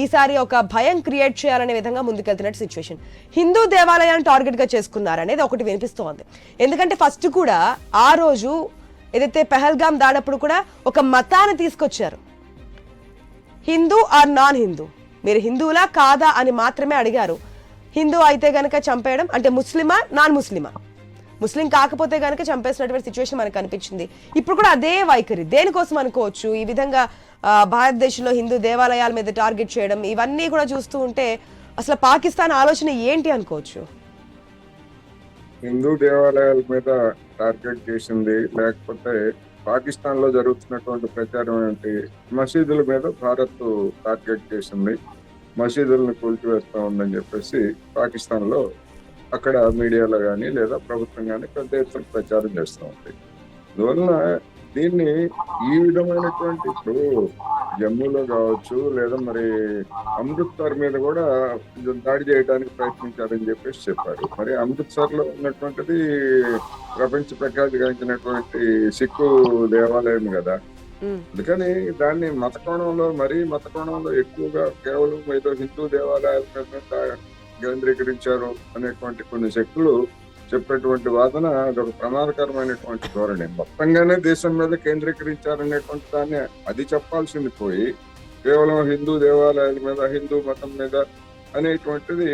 ఈసారి ఒక భయం క్రియేట్ చేయాలనే విధంగా ముందుకెళ్తున్నట్టు సిచ్యువేషన్. హిందూ దేవాలయాన్ని టార్గెట్గా చేసుకున్నారనేది ఒకటి వినిపిస్తోంది. ఎందుకంటే ఫస్ట్ కూడా ఆ రోజు ఏదైతే పెహల్గాం దాడప్పుడు కూడా ఒక మతాన్ని తీసుకొచ్చారు, హిందూ ఆర్ నాన్ హిందూ, మీరు హిందువులా కాదా అని మాత్రమే అడిగారు. హిందూ అయితే గనక చంపేయడం, అంటే ముస్లిమా నాన్ ముస్లిమా, ముస్లిం కాకపోతే గనక చంపేసినటువంటి సిచ్యువేషన్ మనకు కనిపించింది. ఇప్పుడు కూడా అదే వైఖరి. దేనికోసం అనుకోవచ్చు ఈ విధంగా భారతదేశంలో హిందూ దేవాలయాల మీద టార్గెట్ చేయడం, ఇవన్నీ కూడా చూస్తూ ఉంటే అసలు పాకిస్తాన్ ఆలోచన ఏంటి అనుకోవచ్చు? హిందూ దేవాలయాల మీద టార్గెట్ చేసింది, లేకపోతే పాకిస్తాన్ లో జరుగుతున్నటువంటి ప్రచారం ఏంటి, మసీదుల మీద భారత్ టార్గెట్ చేసింది, మసీదులను కూల్చివేస్తా ఉందని చెప్పేసి పాకిస్తాన్ లో అక్కడ మీడియాలో కానీ లేదా ప్రభుత్వం కానీ పెద్ద ఎత్తున ప్రచారం చేస్తూ ఉంది. అందువలన దీన్ని ఈ విధమైనటువంటి, ఇప్పుడు జమ్మూలో కావచ్చు లేదా మరి అమృత్సర్ మీద కూడా దాడి చేయడానికి ప్రయత్నించారని చెప్పేసి చెప్పారు. మరి అమృత్సర్ లో ఉన్నటువంటిది ప్రపంచ ప్రఖ్యాతిగాంచినటువంటి సిక్కు దేవాలయం కదా. అందుకని దాన్ని మత కోణంలో ఎక్కువగా కేవలం ఏదో హిందూ దేవాలయాల మీద కేంద్రీకరించారు అనేటువంటి కొన్ని శక్తులు చెప్పేటువంటి వాదన అదొక ప్రమాదకరమైనటువంటి ధోరణి. మొత్తంగానే దేశం మీద కేంద్రీకరించారనేటువంటి దాన్ని అది చెప్పాల్సింది పోయి కేవలం హిందూ దేవాలయాల మీద, హిందూ మతం మీద అనేటువంటిది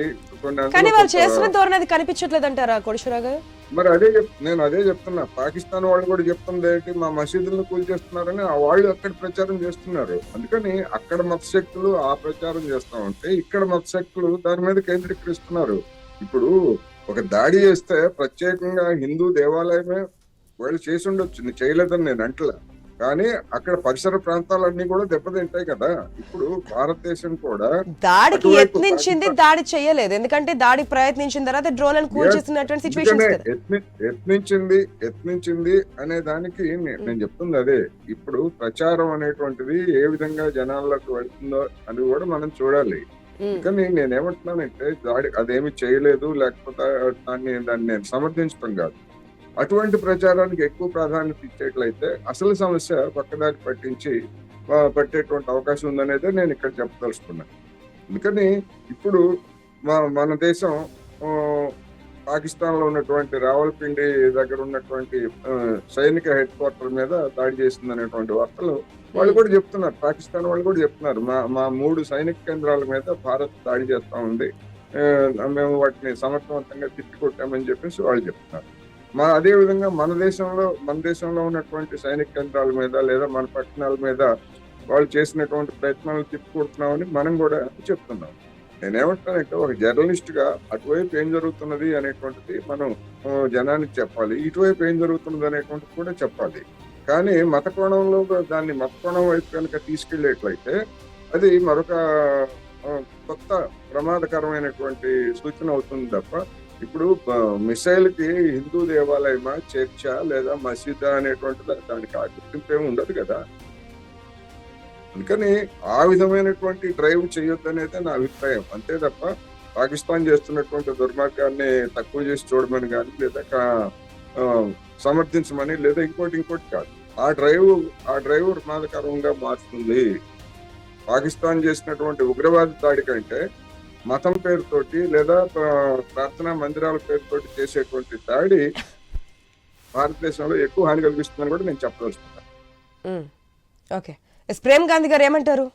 కానీ వాళ్ళు చేస్తున్న ధోరణి అది కనిపించట్లేదంటారా కోటేశ్వరరావు గారు? మరి నేను అదే చెప్తున్నా. పాకిస్తాన్ వాళ్ళు కూడా చెప్తుంది ఏంటి, మా మసీదులను కూల్చేస్తున్నారని వాళ్ళు అక్కడ ప్రచారం చేస్తున్నారు. అందుకని అక్కడ మత శక్తులు ఆ ప్రచారం చేస్తా ఉంటే ఇక్కడ మత శక్తులు దాని మీద కేంద్రీకరిస్తున్నారు. ఇప్పుడు ఒక దాడి చేస్తే ప్రత్యేకంగా హిందూ దేవాలయమే వాళ్ళు చేసి ఉండొచ్చు, చేయలేదని నేను అంటలే, కానీ అక్కడ పరిసర ప్రాంతాలన్నీ కూడా దెబ్బతింటాయి కదా. ఇప్పుడు భారతదేశం కూడా దాడికి యత్నించింది, దాడి చేయలేదు. ఎందుకంటే దాడి ప్రయత్నించిన తర్వాత డ్రోన్ కూల్చేస్తున్నటువంటి సిచ్యువేషన్ యత్నించింది అనే దానికి నేను చెప్తుంది అదే. ఇప్పుడు ప్రచారం అనేటువంటిది ఏ విధంగా జనాల్లోకి వెళ్తుందో అని కూడా మనం చూడాలి. కానీ నేనేమంటున్నానంటే దాడి అదేమి చేయలేదు, లేకపోతే దాన్ని నేను సమర్థించడం కాదు. అటువంటి ప్రచారానికి ఎక్కువ ప్రాధాన్యత ఇచ్చేట్లయితే అసలు సమస్య పక్కదారి పట్టేటువంటి అవకాశం ఉందనేదే నేను ఇక్కడ చెప్పదలుచుకున్నాను. అందుకని ఇప్పుడు మన దేశం పాకిస్తాన్ లో ఉన్నటువంటి రావల్పిండి దగ్గర ఉన్నటువంటి సైనిక హెడ్ క్వార్టర్ మీద దాడి చేసింది అనేటువంటి వార్తలు వాళ్ళు కూడా చెప్తున్నారు. పాకిస్తాన్ వాళ్ళు కూడా చెప్తున్నారు, మా 3 సైనిక కేంద్రాల మీద భారత్ దాడి చేస్తా ఉంది, మేము వాటిని సమర్థవంతంగా తిప్పికొట్టామని చెప్పేసి వాళ్ళు చెప్తున్నారు. అదే విధంగా మన దేశంలో ఉన్నటువంటి సైనిక కేంద్రాల మీద లేదా మన పట్టణాల మీద వాళ్ళు చేసినటువంటి ప్రయత్నాలు తిప్పికొడుతున్నామని మనం కూడా చెప్తున్నాం. నేనేమంటానంటే ఒక జర్నలిస్ట్ గా అటువైపు ఏం జరుగుతున్నది అనేటువంటిది మనం జనానికి చెప్పాలి, ఇటువైపు ఏం జరుగుతున్నది అనేటువంటిది కూడా చెప్పాలి. కానీ మత కోణం వైపు కనుక తీసుకెళ్లేట్లయితే అది మరొక కొత్త ప్రమాదకరమైనటువంటి సూచన అవుతుంది తప్ప ఇప్పుడు మిసైల్ కి హిందూ దేవాలయమా, చర్చా లేదా మసీదా అనేటువంటి దానికి ఆ గుర్తింపు ఏమి ఉండదు కదా. అందుకని ఆ విధమైనటువంటి డ్రైవ్ చేయొద్దు అనేది నా అభిప్రాయం. అంతే తప్ప పాకిస్తాన్ చేస్తున్నటువంటి దుర్మార్గాన్ని తక్కువ చేసి చూడమని కానీ లేదా సమర్థించమని లేదా ఇంకోటి కాదు. ఆ డ్రైవ్ ప్రమాదకరంగా మారుతుంది. పాకిస్తాన్ చేసినటువంటి ఉగ్రవాద దాడి కంటే మతం పేరుతోటి లేదా ప్రార్థనా మందిరాల పేరుతోటి చేసేటువంటి దాడి భారతదేశంలో ఎక్కువ హాని కలిగిస్తుందని కూడా నేను చెప్పదలుచుకున్నాను. ఓకే, ప్రేమ్ గాంధీ గారు ఏమంటారు?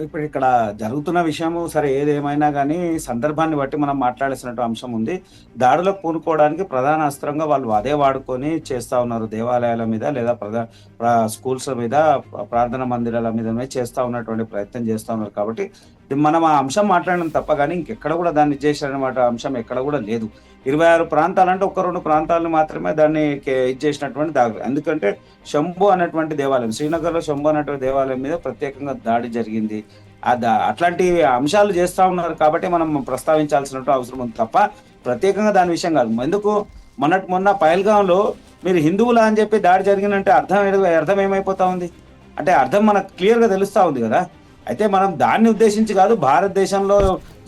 ఇప్పుడు ఇక్కడ జరుగుతున్న విషయము సరే ఏదేమైనా కానీ సందర్భాన్ని బట్టి మనం మాట్లాడాల్సిన అంశం ఉంది. దాడులకు పూనుకోవడానికి ప్రధాన అస్త్రంగా వాళ్ళు అదే వాడుకొని చేస్తా ఉన్నారు. దేవాలయాల మీద లేదా స్కూల్స్ మీద, ప్రార్థనా మందిరాల మీద చేస్తా ఉన్నటువంటి ప్రయత్నం చేస్తా ఉన్నారు. కాబట్టి మనం ఆ అంశం మాట్లాడడం తప్ప కానీ ఇంకెక్కడ కూడా దాన్ని చేసినమాట అంశం ఎక్కడ కూడా లేదు. 26 ప్రాంతాలంటే 1-2 ప్రాంతాలను మాత్రమే దాన్ని ఇచ్చేసినటువంటి దాగు. ఎందుకంటే శంభు అనేటువంటి దేవాలయం, శ్రీనగర్లో శంభు అనేటువంటి దేవాలయం మీద ప్రత్యేకంగా దాడి జరిగింది. అట్లాంటి అంశాలు చేస్తా ఉన్నారు కాబట్టి మనం ప్రస్తావించాల్సిన అవసరం ఉంది తప్ప ప్రత్యేకంగా దాని విషయం కాదు. ఎందుకు మొన్న పహల్గాంలో మీరు హిందువులా అని చెప్పి దాడి జరిగిందంటే అర్థం ఏమైపోతా ఉంది అంటే అర్థం మనకు క్లియర్గా తెలుస్తా ఉంది కదా. అయితే మనం దాన్ని ఉద్దేశించి కాదు, భారతదేశంలో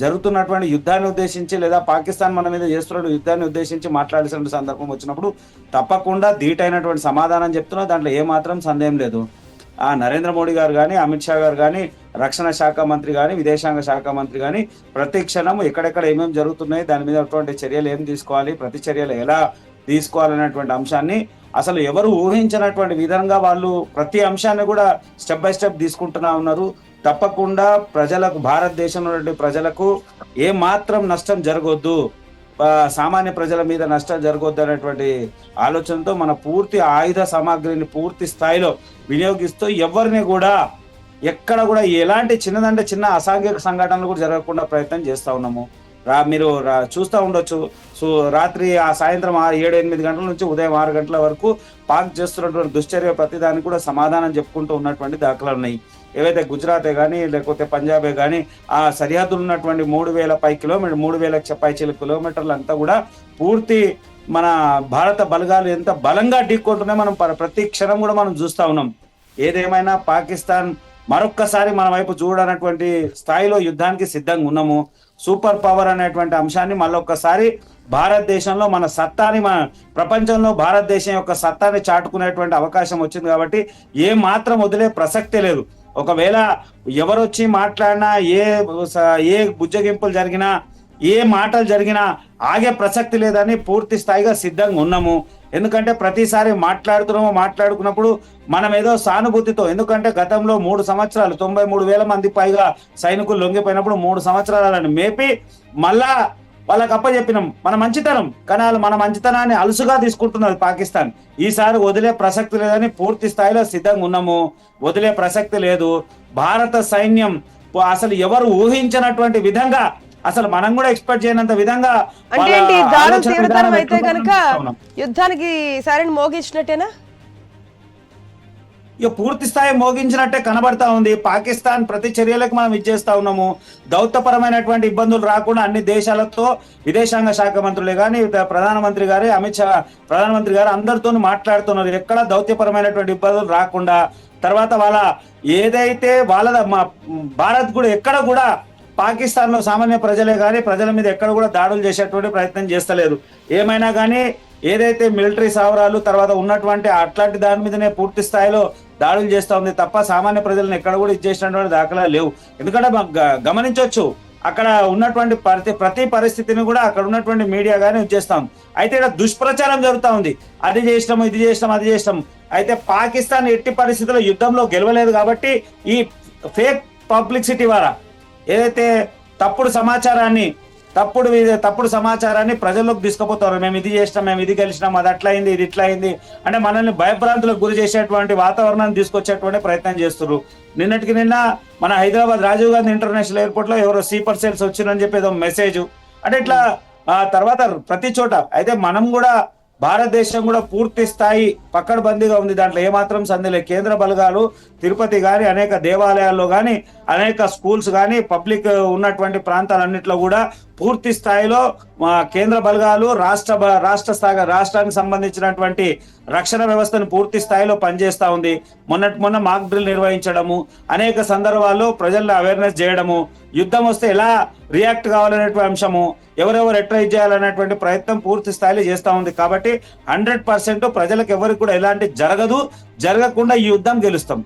జరుగుతున్నటువంటి యుద్ధాన్ని ఉద్దేశించి లేదా పాకిస్తాన్ మన మీద చేస్తున్న యుద్ధాన్ని ఉద్దేశించి మాట్లాడాల్సిన సందర్భం వచ్చినప్పుడు తప్పకుండా ధీటైనటువంటి సమాధానం చెప్తున్నా, దాంట్లో ఏమాత్రం సందేహం లేదు. నరేంద్ర మోడీ గారు కానీ, అమిత్ షా గారు కానీ, రక్షణ శాఖ మంత్రి కానీ, విదేశాంగ శాఖ మంత్రి కానీ ప్రతి క్షణం ఎక్కడెక్కడ ఏమేమి జరుగుతున్నాయి, దాని మీద అటువంటి చర్యలు ఏం తీసుకోవాలి, ప్రతి చర్యలు ఎలా తీసుకోవాలనేటువంటి అంశాన్ని అసలు ఎవరు ఊహించినటువంటి విధంగా వాళ్ళు ప్రతి అంశాన్ని కూడా స్టెప్ బై స్టెప్ తీసుకుంటున్నా ఉన్నారు. తప్పకుండా ప్రజలకు, భారతదేశంలో ప్రజలకు ఏ మాత్రం నష్టం జరగొద్దు, సామాన్య ప్రజల మీద నష్టం జరగొద్దు అనేటువంటి ఆలోచనతో మన పూర్తి ఆయుధ సామాగ్రిని పూర్తి స్థాయిలో వినియోగిస్తూ ఎవరిని కూడా ఎక్కడ కూడా ఎలాంటి చిన్న అసాంఘిక సంఘటనలు కూడా జరగకుండా ప్రయత్నం చేస్తా ఉన్నాము. మీరు చూస్తూ ఉండొచ్చు. సో రాత్రి సాయంత్రం 7-8 గంటల నుంచి ఉదయం 6 గంటల వరకు పాక్ చేస్తున్నటువంటి దుశ్చర్య ప్రతిదానికి కూడా సమాధానం చెప్పుకుంటూ ఉన్నటువంటి దాఖలాలు ఉన్నాయి. ఏవైతే గుజరాతే కానీ లేకపోతే పంజాబే కానీ ఆ సరిహద్దులు ఉన్నటువంటి 3,000 కిలోమీటర్లు అంతా కూడా పూర్తి మన భారత బలగాలు ఎంత బలంగా ఢీకొంటున్నాయి మనం ప్రతి క్షణం కూడా మనం చూస్తా ఉన్నాం. ఏదేమైనా పాకిస్తాన్ మరొక్కసారి మన వైపు చూడనటువంటి స్థాయిలో యుద్ధానికి సిద్ధంగా ఉన్నాము. సూపర్ పవర్ అనేటువంటి అంశాన్ని మళ్ళొక్కసారి భారతదేశంలో మన సత్తాని, మన ప్రపంచంలో భారతదేశం యొక్క సత్తాని చాటుకునేటువంటి అవకాశం వచ్చింది. కాబట్టి ఏ మాత్రం వదిలే ప్రసక్తే లేదు. ఒకవేళ ఎవరొచ్చి మాట్లాడినా, ఏ బుజ్జగింపులు జరిగినా, ఏ మాటలు జరిగినా ఆగే ప్రసక్తి లేదని పూర్తి స్థాయిగా సిద్ధంగా ఉన్నాము. ఎందుకంటే ప్రతిసారి మాట్లాడుకున్నప్పుడు మనం ఏదో సానుభూతితో, ఎందుకంటే గతంలో 3 సంవత్సరాలు 93,000 మంది పైగా సైనికులు లొంగిపోయినప్పుడు 3 సంవత్సరాలను మేపి మళ్ళా వాళ్ళకి అప్పచెప్పినాం మన మంచితనం. కానీ వాళ్ళు మన మంచితనాన్ని అలుసుగా తీసుకుంటున్నారు పాకిస్తాన్. ఈసారి వదిలే ప్రసక్తి లేదని పూర్తి స్థాయిలో సిద్ధంగా ఉన్నాము. వదిలే ప్రసక్తి లేదు. భారత సైన్యం అసలు ఎవరు ఊహించినటువంటి విధంగా, అసలు మనం కూడా ఎక్స్పెక్ట్ చేయనంత విధంగా అయితే కనుక యుద్ధానికి సరైన మోగించినట్టేనా? ఇక పూర్తి స్థాయి మోగించినట్టే కనబడతా ఉంది. పాకిస్తాన్ ప్రతి చర్యలకు మనం ఇచ్చేస్తా ఉన్నాము. దౌత్యపరమైనటువంటి ఇబ్బందులు రాకుండా అన్ని దేశాలతో విదేశాంగ శాఖ మంత్రులే కానీ, ప్రధానమంత్రి గారు, అమిత్ షా ప్రధానమంత్రి గారు అందరితో మాట్లాడుతున్నారు. ఎక్కడ దౌత్యపరమైనటువంటి ఇబ్బందులు రాకుండా. తర్వాత వాళ్ళ ఏదైతే భారత్ కూడా ఎక్కడ కూడా పాకిస్తాన్ లో సామాన్య ప్రజలే కానీ ప్రజల మీద ఎక్కడ కూడా దాడులు చేసేటువంటి ప్రయత్నం చేస్తలేదు. ఏమైనా కానీ ఏదైతే మిలిటరీ సావరాలు తర్వాత ఉన్నటువంటి అట్లాంటి దాని మీదనే పూర్తి స్థాయిలో దాడులు చేస్తూ ఉంది తప్ప సామాన్య ప్రజలను ఎక్కడ కూడా ఇచ్చేసినటువంటి దాఖలా లేవు. ఎందుకంటే గమనించవచ్చు అక్కడ ఉన్నటువంటి ప్రతి పరిస్థితిని కూడా అక్కడ ఉన్నటువంటి మీడియా గానీ చేస్తాం. అయితే ఇక్కడ దుష్ప్రచారం జరుగుతూ ఉంది. అది చేసినాం, ఇది చేసినాం, అది చేసినాం. అయితే పాకిస్తాన్ ఎట్టి పరిస్థితుల్లో యుద్ధంలో గెలవలేదు కాబట్టి ఈ ఫేక్ పబ్లిసిటీ ద్వారా ఏదైతే తప్పుడు సమాచారాన్ని ప్రజల్లోకి తీసుకుపోతారు. మేము ఇది చేసినాం, మేము ఇది గెలిచినాం, అది అట్లా అయింది, ఇది ఇట్లా అయింది అంటే మనల్ని భయభ్రాంతులకు గురి చేసేటువంటి వాతావరణాన్ని తీసుకొచ్చేటువంటి ప్రయత్నం చేస్తున్నారు. నిన్నటికి నిన్న మన హైదరాబాద్ రాజీవ్ గాంధీ ఇంటర్నేషనల్ ఎయిర్పోర్ట్ లో ఎవరో స్లీపర్ సెల్స్ వచ్చిందని చెప్పి ఏదో మెసేజ్ అంటే ఇట్లా తర్వాత ప్రతి చోట. అయితే మనం కూడా భారతదేశం కూడా పూర్తి స్థాయి పక్కడబందీగా ఉంది. దాంట్లో ఏమాత్రం సందేహం లేదు. కేంద్ర బలగాలు తిరుపతి కానీ, అనేక దేవాలయాల్లో కానీ, అనేక స్కూల్స్ కానీ, పబ్లిక్ ఉన్నటువంటి ప్రాంతాలన్నింటిలో కూడా పూర్తి స్థాయిలో కేంద్ర బలగాలు రాష్ట్రానికి సంబంధించినటువంటి రక్షణ వ్యవస్థను పూర్తి స్థాయిలో పనిచేస్తా ఉంది. మొన్న మాక్ డ్రిల్ నిర్వహించడము, అనేక సందర్భాల్లో ప్రజల్లో అవేర్నెస్ చేయడము, యుద్ధం వస్తే ఎలా రియాక్ట్ కావాలనేటువంటి అంశము, ఎవరెవరు ఎట్రైజ్ చేయాలనేటువంటి ప్రయత్నం పూర్తి స్థాయిలో చేస్తా ఉంది. కాబట్టి 100% ప్రజలకు ఎవరికి కూడా ఎలాంటి జరగకుండా ఈ యుద్ధం గెలుస్తాం.